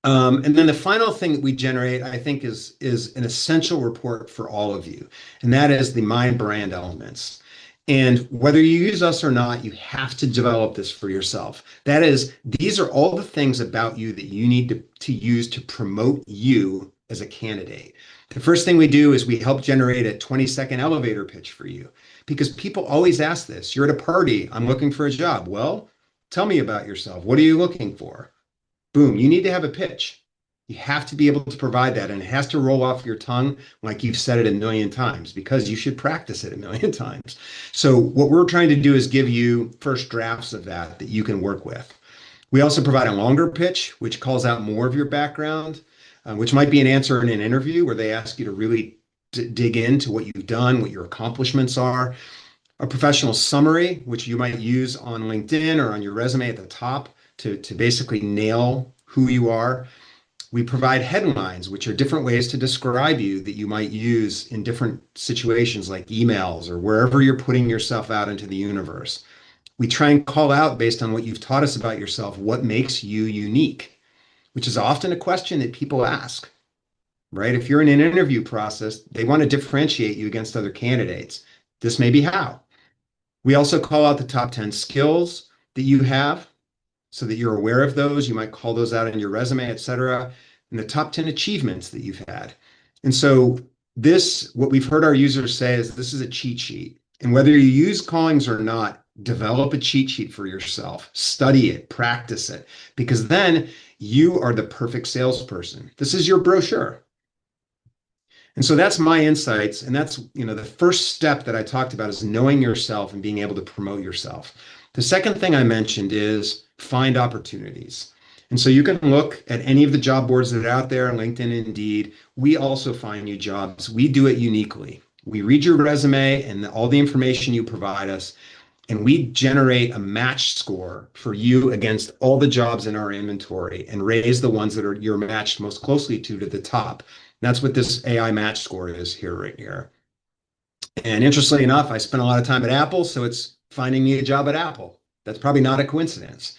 And then the final thing that we generate, I think, is an essential report for all of you, and that is the My Brand elements. And whether you use us or not, you have to develop this for yourself. That is, these are all the things about you that you need to use to promote you as a candidate. The first thing we do is we help generate a 20-second elevator pitch for you because people always ask this. You're at a party, I'm looking for a job. Well, tell me about yourself. What are you looking for? Boom, you need to have a pitch. You have to be able to provide that, and it has to roll off your tongue like you've said it a million times because you should practice it a million times. So, what we're trying to do is give you first drafts of that you can work with. We also provide a longer pitch, which calls out more of your background, which might be an answer in an interview where they ask you to really dig into what you've done, what your accomplishments are. A professional summary, which you might use on LinkedIn or on your resume at the top to basically nail who you are. We provide headlines, which are different ways to describe you that you might use in different situations like emails or wherever you're putting yourself out into the universe. We try and call out based on what you've taught us about yourself, what makes you unique, which is often a question that people ask, right? If you're in an interview process, they want to differentiate you against other candidates. This may be how. We also call out the top 10 skills that you have so that you're aware of those. You might call those out in your resume, et cetera, and the top 10 achievements that you've had. And so what we've heard our users say is this is a cheat sheet. And whether you use callings or not, develop a cheat sheet for yourself, study it, practice it, because then you are the perfect salesperson. This is your brochure. And so that's My Insights. And that's, the first step that I talked about is knowing yourself and being able to promote yourself. The second thing I mentioned is find opportunities. And so you can look at any of the job boards that are out there, LinkedIn, Indeed. We also find you jobs. We do it uniquely. We read your resume and all the information you provide us, and we generate a match score for you against all the jobs in our inventory and raise the ones that you're matched most closely to the top. And that's what this AI match score is here, right here. And interestingly enough, I spent a lot of time at Apple, so it's finding me a job at Apple. That's probably not a coincidence.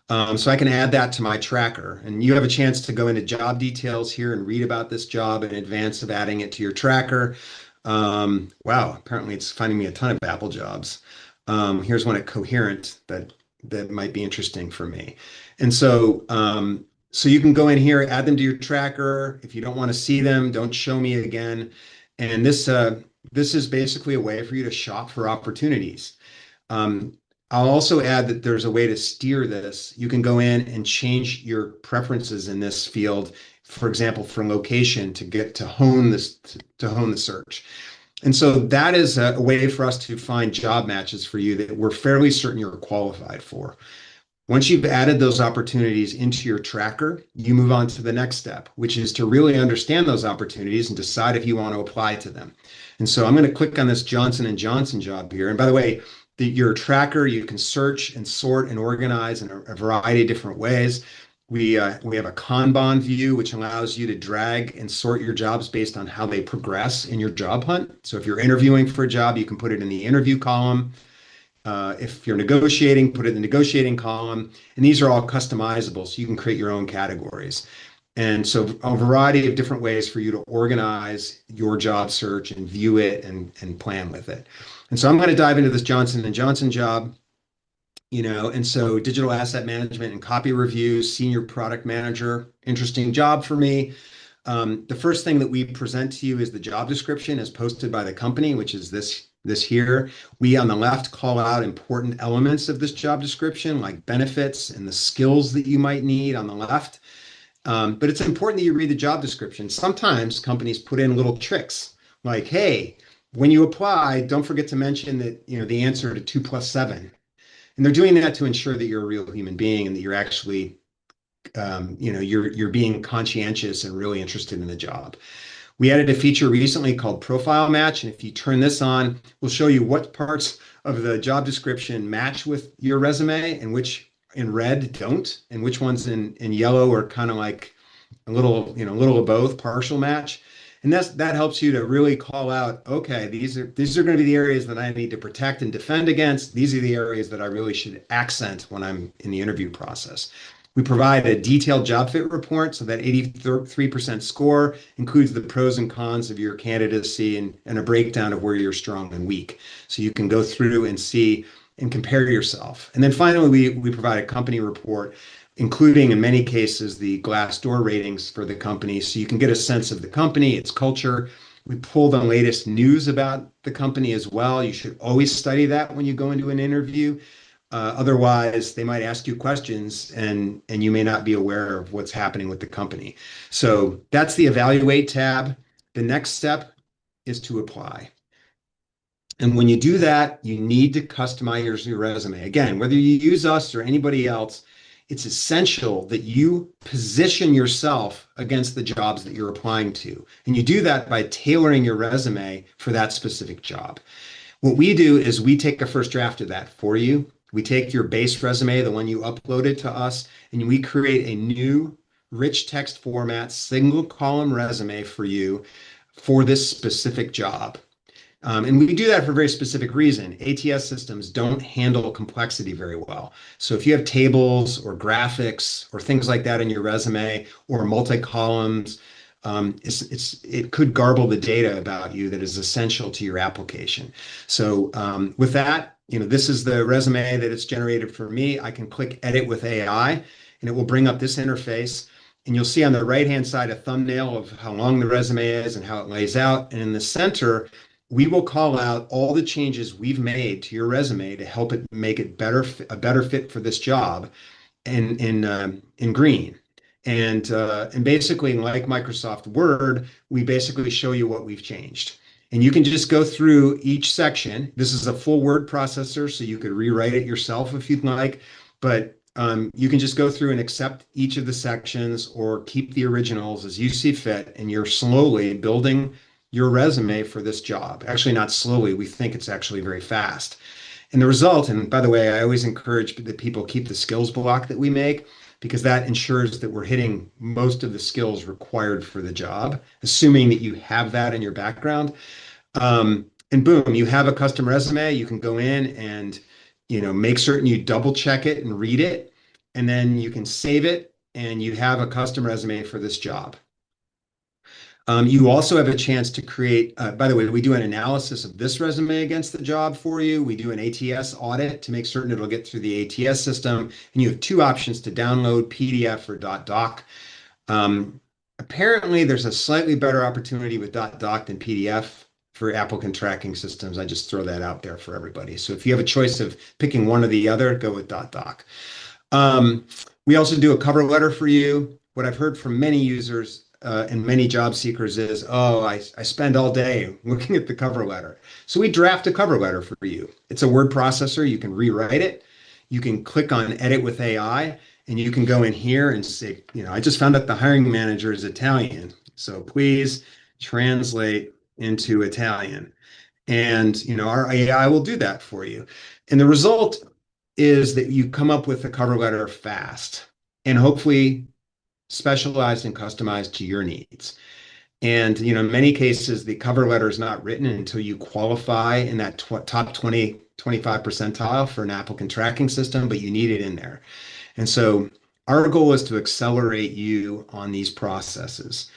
So I can add that to my tracker. And you have a chance to go into job details here and read about this job in advance of adding it to your tracker. Wow, apparently it's finding me a ton of Apple jobs. Here's one at Coherent that might be interesting for me. And so you can go in here, add them to your tracker. If you don't want to see them, don't show me again. And this is basically a way for you to shop for opportunities. Um, I'll also add that there's a way to steer this. You can go in and change your preferences in this field, for example, for location to get to hone this to hone the search. And so that is a way for us to find job matches for you that we're fairly certain you're qualified for. Once you've added those opportunities into your tracker, you move on to the next step, which is to really understand those opportunities and decide if you want to apply to them. And so I'm going to click on this Johnson and Johnson job here. And by the way, your tracker, you can search and sort and organize in a variety of different ways. We have a Kanban view, which allows you to drag and sort your jobs based on how they progress in your job hunt. So if you're interviewing for a job, you can put it in the interview column. If you're negotiating, put it in the negotiating column. And these are all customizable, so you can create your own categories. And so a variety of different ways for you to organize your job search and view it and plan with it. And so I'm going to dive into this Johnson and Johnson job, and so digital asset management and copy review, senior product manager, interesting job for me. The first thing that we present to you is the job description as posted by the company, which is this here. We on the left call out important elements of this job description, like benefits and the skills that you might need on the left. But it's important that you read the job description. Sometimes companies put in little tricks, like, hey, when you apply, don't forget to mention that the answer to 2 plus 7. And they're doing that to ensure that you're a real human being and that you're actually you're being conscientious and really interested in the job. We added a feature recently called Profile Match, and if you turn this on, we'll show you what parts of the job description match with your resume and which in red don't, and which ones in yellow are kind of like a little of both, partial match. And that helps you to really call out, okay, these are going to be the areas that I need to protect and defend against. These are the areas that I really should accent when I'm in the interview process. We provide a detailed job fit report, so that 83% score includes the pros and cons of your candidacy and a breakdown of where you're strong and weak. So you can go through and see and compare yourself. And then finally, we provide a company report, including in many cases the Glassdoor ratings for the company, so you can get a sense of the company, its culture. We pull the latest news about the company as well. You should always study that when you go into an interview. Otherwise, they might ask you questions and you may not be aware of what's happening with the company. So that's the evaluate tab. The next step is to apply. And when you do that, you need to customize your resume. Again, whether you use us or anybody else, it's essential that you position yourself against the jobs that you're applying to. And you do that by tailoring your resume for that specific job. What we do is we take a first draft of that for you. We take your base resume, the one you uploaded to us, and we create a new rich text format, single column resume for you for this specific job. And we do that for a very specific reason. ATS systems don't handle complexity very well. So if you have tables or graphics or things like that in your resume or multi-columns, it could garble the data about you that is essential to your application. So with that, this is the resume that it's generated for me. I can click Edit with AI, and it will bring up this interface. And you'll see on the right-hand side a thumbnail of how long the resume is and how it lays out. And in the center, we will call out all the changes we've made to your resume to help it make it a better fit for this job in green. And basically, like Microsoft Word, we basically show you what we've changed. And you can just go through each section. This is a full word processor, so you could rewrite it yourself if you'd like. But you can just go through and accept each of the sections or keep the originals as you see fit. And you're slowly building your resume for this job. Actually, not slowly. We think it's actually very fast. And the result, and by the way, I always encourage that people keep the skills block that we make because that ensures that we're hitting most of the skills required for the job, assuming that you have that in your background. And boom, you have a custom resume. You can go in and make certain you double check it and read it, and then you can save it, and you have a custom resume for this job. You also have a chance to create, by the way, we do an analysis of this resume against the job for you. We do an ATS audit to make certain it'll get through the ATS system. And you have two options to download PDF or .doc. Apparently, there's a slightly better opportunity with .doc than PDF for applicant tracking systems. I just throw that out there for everybody. So if you have a choice of picking one or the other, go with .doc. Um, we also do a cover letter for you. What I've heard from many users and many job seekers is, oh, I spend all day looking at the cover letter. So we draft a cover letter for you. It's a word processor. You can rewrite it. You can click on edit with AI, and you can go in here and say, I just found out the hiring manager is Italian. So please translate into Italian. And our AI will do that for you. And the result is that you come up with a cover letter fast and hopefully specialized and customized to your needs. And in many cases, the cover letter is not written until you qualify in that top 20, 25 percentile for an applicant tracking system, but you need it in there. And so our goal is to accelerate you on these processes.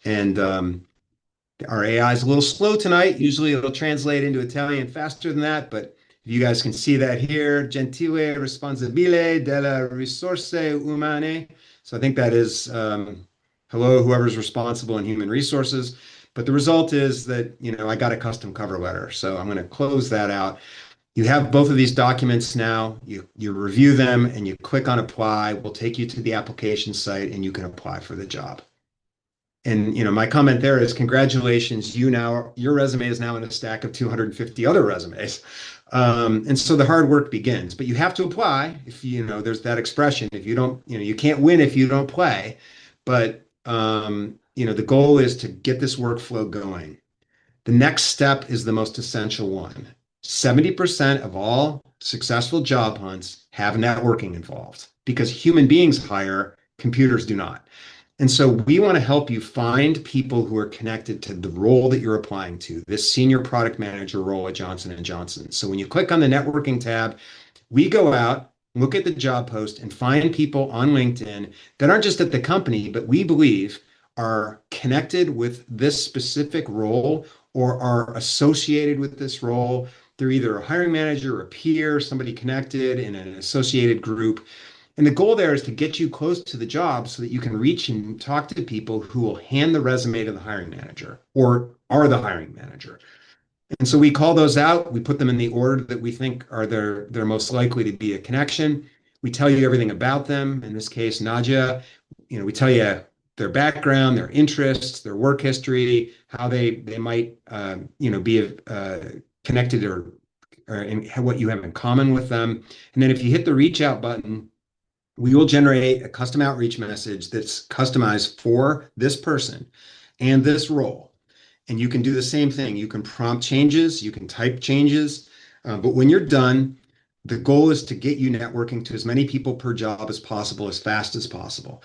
And our AI is a little slow tonight. Usually it'll translate into Italian faster than that, but if you guys can see that here, gentile responsabile delle risorse umane. So I think that is hello, whoever's responsible in human resources. But the result is that, I got a custom cover letter. So I'm going to close that out. You have both of these documents now. You review them and you click on apply. We'll take you to the application site and you can apply for the job. And my comment there is congratulations, your resume is now in a stack of 250 other resumes. And so the hard work begins, but you have to apply. If there's that expression, if you don't, you can't win if you don't play. But the goal is to get this workflow going. The next step is the most essential one. 70% of all successful job hunts have networking involved because human beings hire, computers do not. And so we want to help you find people who are connected to the role that you're applying to, this senior product manager role at Johnson & Johnson. So when you click on the networking tab, we go out, look at the job post, and find people on LinkedIn that aren't just at the company, but we believe are connected with this specific role or are associated with this role. They're either a hiring manager or a peer, somebody connected in an associated group. And the goal there is to get you close to the job so that you can reach and talk to people who will hand the resume to the hiring manager or are the hiring manager. And so we call those out. We put them in the order that we think are they're most likely to be a connection. We tell you everything about them. In this case, Nadia, we tell you their background, their interests, their work history, how they might be connected or in what you have in common with them. And then if you hit the reach out button, we will generate a custom outreach message that's customized for this person and this role. And you can do the same thing. You can prompt changes, you can type changes, but when you're done, the goal is to get you networking to as many people per job as possible, as fast as possible.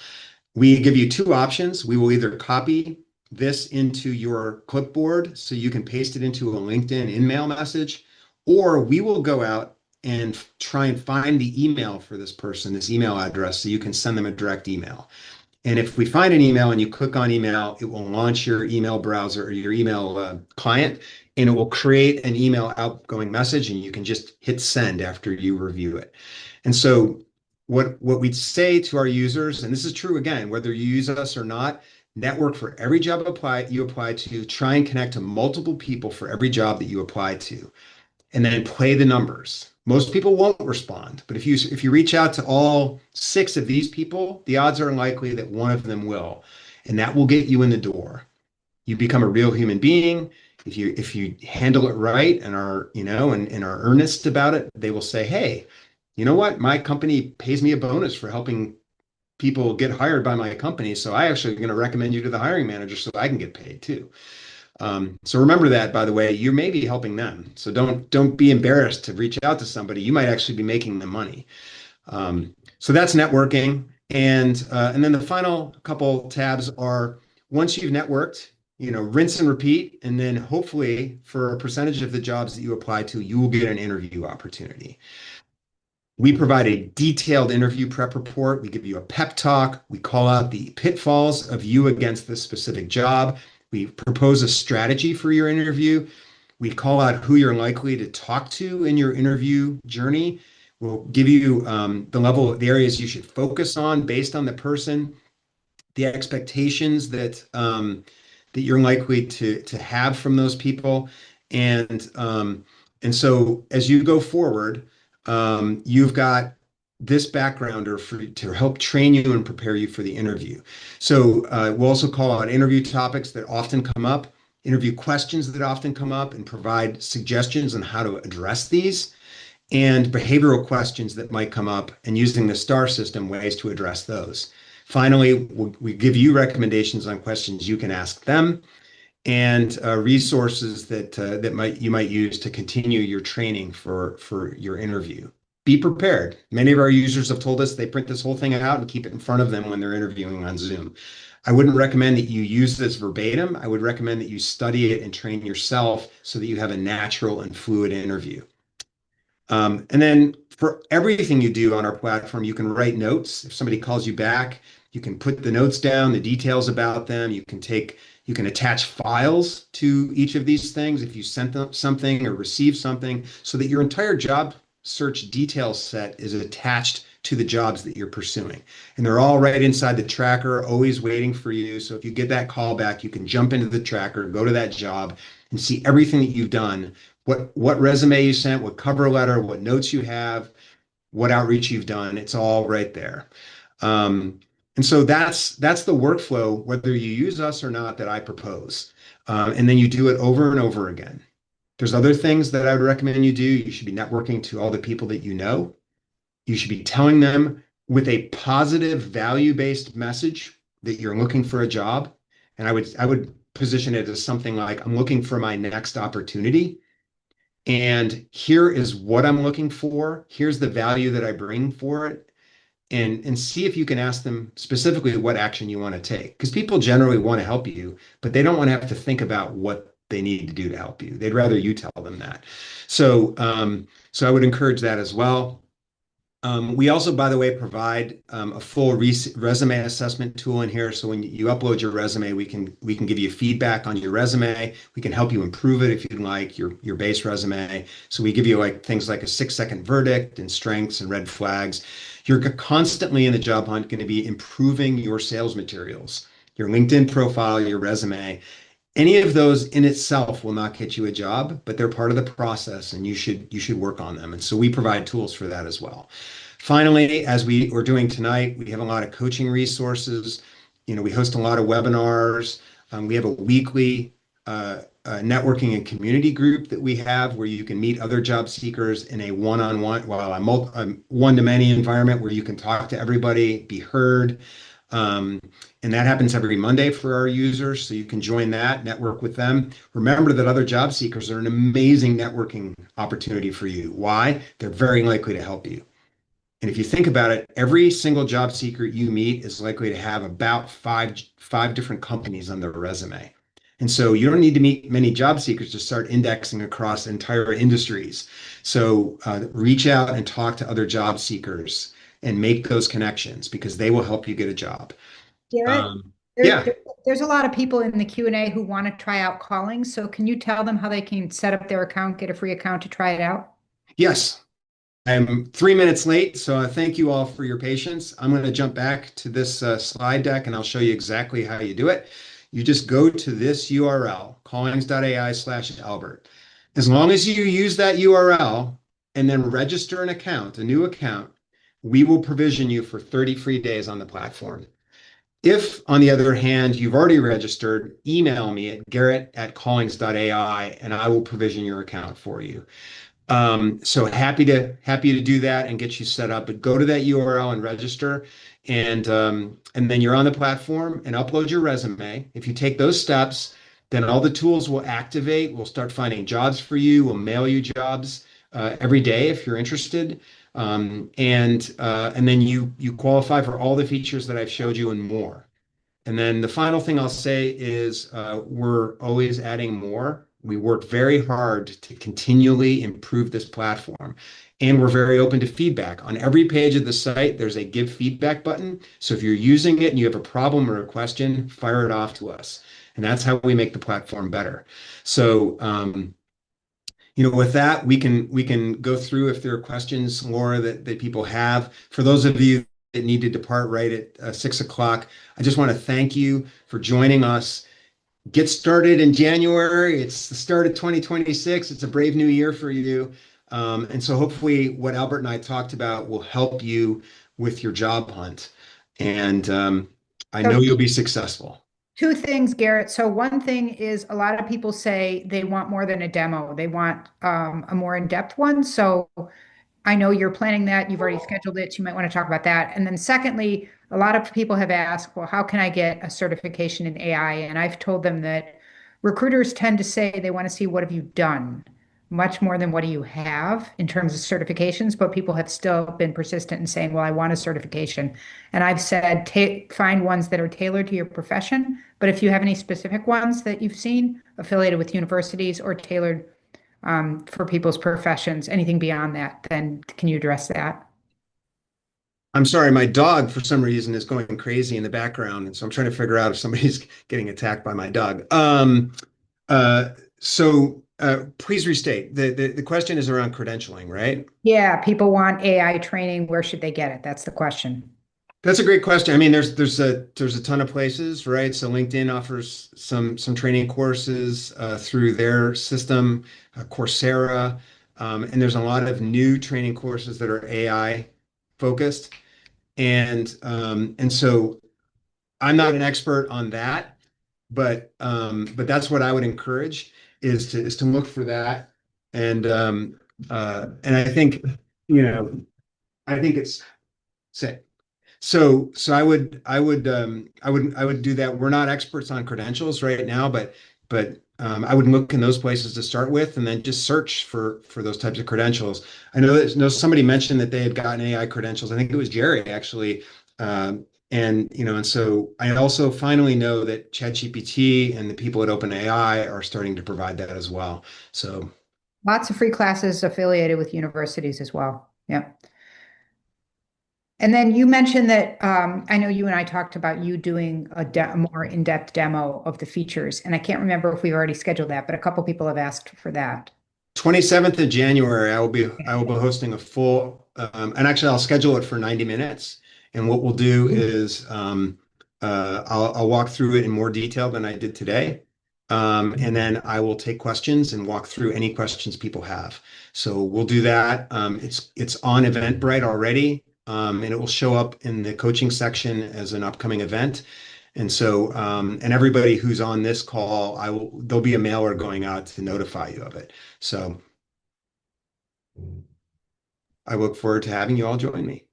We give you two options. We will either copy this into your clipboard so you can paste it into a LinkedIn in-mail message, or we will go out and try and find the email for this person, this email address, so you can send them a direct email. And if we find an email and you click on email, it will launch your email browser or your email client, and it will create an email outgoing message, and you can just hit send after you review it. And so what we say to our users, and this is true again, whether you use us or not, network for every job you apply to, try and connect to multiple people for every job that you apply to, and then play the numbers. Most people won't respond, but if you reach out to all six of these people, the odds are likely that one of them will, and that will get you in the door. You become a real human being. If you handle it right and are and are earnest about it, they will say, "Hey, you know what? My company pays me a bonus for helping people get hired by my company, so I actually going to recommend you to the hiring manager so I can get paid too." So remember that, by the way, you may be helping them. So don't be embarrassed to reach out to somebody. You might actually be making them money. So that's networking. And then the final couple tabs are once you've networked, rinse and repeat. And then hopefully for a percentage of the jobs that you apply to, you will get an interview opportunity. We provide a detailed interview prep report. We give you a pep talk. We call out the pitfalls of you against this specific job. We propose a strategy for your interview. We call out who you're likely to talk to in your interview journey. We'll give you the areas you should focus on based on the person. the expectations that you're likely to have from those people, and so as you go forward, you've got this backgrounder for to help train you and prepare you for the interview. So we'll also call out interview topics that often come up, interview questions that often come up, and provide suggestions on how to address these, and behavioral questions that might come up, and using the STAR system, ways to address those. Finally, we give you recommendations on questions you can ask them, and resources that you might use to continue your training for your interview. Be prepared. Many of our users have told us they print this whole thing out and keep it in front of them when they're interviewing on Zoom. I wouldn't recommend that you use this verbatim. I would recommend that you study it and train yourself so that you have a natural and fluid interview. And then for everything you do on our platform, you can write notes. If somebody calls you back, you can put the notes down, the details about them. You can attach files to each of these things if you sent them something or received something, so that your entire job search detail set is attached to the jobs that you're pursuing. And they're all right inside the tracker, always waiting for you. So if you get that call back, you can jump into the tracker, go to that job, and see everything that you've done, what resume you sent, what cover letter, what notes you have, what outreach you've done. It's all right there. And so that's the workflow, whether you use us or not, that I propose. And then you do it over and over again. There's other things that I would recommend you do. You should be networking to all the people that you know. You should be telling them with a positive value-based message that you're looking for a job. And I would position it as something like, I'm looking for my next opportunity. And here is what I'm looking for. Here's the value that I bring for it. And see if you can ask them specifically what action you want to take. Because people generally want to help you, but they don't want to have to think about what they need to do to help you. They'd rather you tell them that. So I would encourage that as well. We also, by the way, provide a full resume assessment tool in here. So when you upload your resume, we can give you feedback on your resume. We can help you improve it if you'd like your base resume. So we give you like things like a 6-second verdict and strengths and red flags. You're constantly in the job hunt going to be improving your sales materials, your LinkedIn profile, your resume. Any of those in itself will not get you a job, but they're part of the process, and you should work on them. And so we provide tools for that as well. Finally, as we're doing tonight, we have a lot of coaching resources. We host a lot of webinars. We have a weekly networking and community group that we have where you can meet other job seekers in a one-on-one, well, a one-to-many environment where you can talk to everybody, be heard. And that happens every Monday for our users. So you can join that, network with them. Remember that other job seekers are an amazing networking opportunity for you. Why? They're very likely to help you. And if you think about it, every single job seeker you meet is likely to have about five different companies on their resume. And so you don't need to meet many job seekers to start indexing across entire industries. So reach out and talk to other job seekers and make those connections, because they will help you get a job. Garrett, Yeah, there's a lot of people in the Q&A who want to try out calling. So can you tell them how they can set up their account, get a free account to try it out? yes. I'm 3 minutes late, so I thank you all for your patience. I'm going to jump back to this slide deck, and I'll show you exactly how you do it. You just go to this URL, callings.ai/Albert. As long as you use that URL and then register an account, a new account, we will provision you for 30 free days on the platform. If, on the other hand, you've already registered, email me at garrett@callings.ai, and I will provision your account for you. So happy to do that and get you set up. But go to that URL and register, and then you're on the platform and upload your resume. If you take those steps, then all the tools will activate. We'll start finding jobs for you. We'll mail you jobs every day if you're interested, and then you qualify for all the features that I've showed you and more. And then the final thing I'll say is we're always adding more. We work very hard to continually improve this platform. And we're very open to feedback. On every page of the site, there's a give feedback button. So if you're using it and you have a problem or a question, fire it off to us. And that's how we make the platform better. So, with that, we can go through if there are questions, Laura, that people have. For those of you need to depart right at 6 o'clock. I just want to thank you for joining us. Get started in January. It's the start of 2026. It's a brave new year for you. And so hopefully what Albert and I talked about will help you with your job hunt. And I know So you'll be successful. two things, Garrett. So one thing is a lot of people say they want more than a demo. They want a more in-depth one. So I know you're planning that. You've already scheduled it. So you might want to talk about that. And then secondly, a lot of people have asked, well, how can I get a certification in AI? And I've told them that recruiters tend to say they want to see what have you done, much more than what do you have in terms of certifications. But people have still been persistent in saying, well, I want a certification. And I've said, find ones that are tailored to your profession. But if you have any specific ones that you've seen affiliated with universities or tailored for people's professions, anything beyond that, then can you address that? I'm sorry, my dog for some reason is going crazy in the background, and so I'm trying to figure out if somebody's getting attacked by my dog. Uh, Please restate. The question is around credentialing, right? Yeah, people want AI training. Where should they get it? That's the question. That's a great question. I mean, there's a ton of places, right? So LinkedIn offers some training courses through their system, Coursera, and there's a lot of new training courses that are AI focused. And so I'm not an expert on that, but that's what I would encourage is to look for that. And I think, you know, I think it's say so I would do that. We're not experts on credentials right now, but I would look in those places to start with, and then just search for those types of credentials. I know somebody mentioned that they had gotten AI credentials. I think it was Jerry actually. And so I also finally know that ChatGPT and the people at OpenAI are starting to provide that as well. So Lots of free classes affiliated with universities as well. Yeah. And then you mentioned that I know you and I talked about you doing a more in-depth demo of the features, and I can't remember if we've already scheduled that, but a couple people have asked for that. 27th of January, I will be hosting a full, and actually I'll schedule it for 90 minutes. And what we'll do is I'll walk through it in more detail than I did today. And then I will take questions and walk through any questions people have. So we'll do that. It's on Eventbrite already, and it will show up in the coaching section as an upcoming event. And so, and everybody who's on this call, there'll be a mailer going out to notify you of it. So I look forward to having you all join me.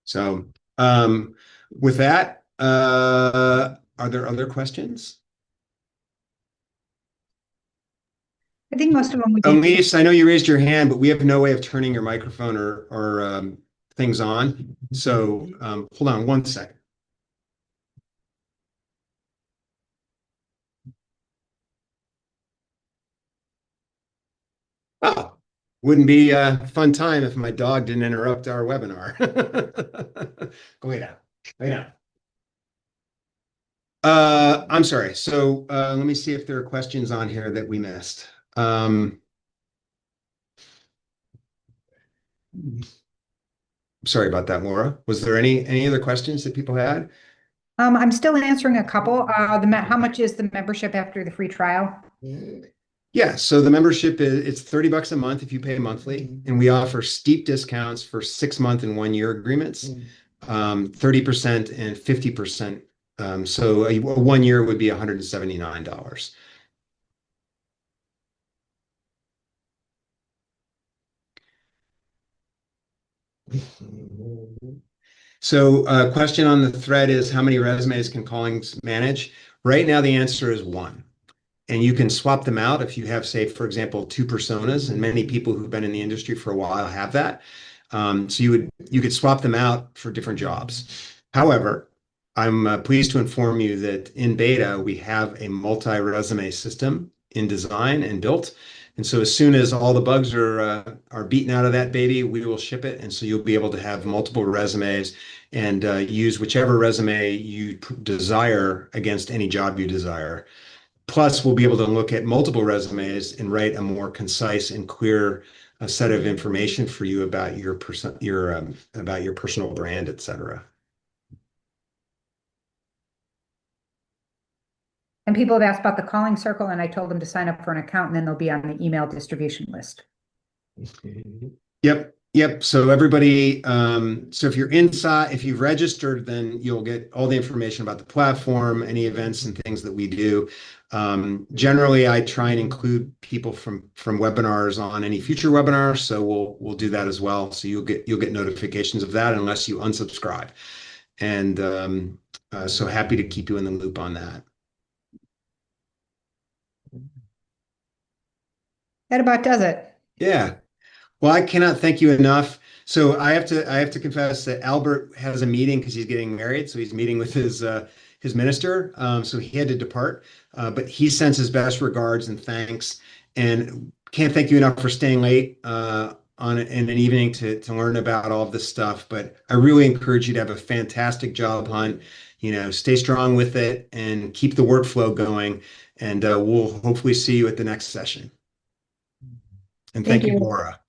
So, with that, are there other questions? I think most of them we did. Elise, I know you raised your hand, but we have no way of turning your microphone or things on. So, hold on one second. Oh, wouldn't be a fun time if my dog didn't interrupt our webinar. Go lay down. Lay down. I'm sorry. So let me see if there are questions on here that we missed. Sorry about that, Laura. Was there any other questions that people had? I'm still answering a couple. How much is the membership after the free trial? Yeah, so the membership it's $30 a month if you pay monthly, and we offer steep discounts for 6 month and 1 year agreements, 30% and 50%. So a 1 year would be $179. So question on the thread is how many resumes can callings manage? Right now, the answer is one. And you can swap them out if you have, say, for example, two personas, and many people who've been in the industry for a while have that. So you could swap them out for different jobs. However, I'm pleased to inform you that in beta we have a multi-resume system in design and built. And so as soon as all the bugs are beaten out of that baby, we will ship it. And so you'll be able to have multiple resumes and use whichever resume you desire against any job you desire. Plus, we'll be able to look at multiple resumes and write a more concise and clear a set of information for you about about your personal brand, et cetera. And people have asked about the calling circle, and I told them to sign up for an account, and then they'll be on the email distribution list. Yep. Yep. So everybody, so if you're inside, if you've registered, then you'll get all the information about the platform, any events and things that we do. Generally, I try and include people from webinars on any future webinars, so we'll do that as well. So you'll get notifications of that unless you unsubscribe. And so happy to keep you in the loop on that. That about does it. Yeah. Well, I cannot thank you enough. So I have to confess that Albert has a meeting because he's getting married. So he's meeting with his minister. So he had to depart. But he sends his best regards and thanks. And can't thank you enough for staying late in an evening to learn about all of this stuff. But I really encourage you to have a fantastic job hunt. Stay strong with it and keep the workflow going. And we'll hopefully see you at the next session. And Thank thank you, you. Laura.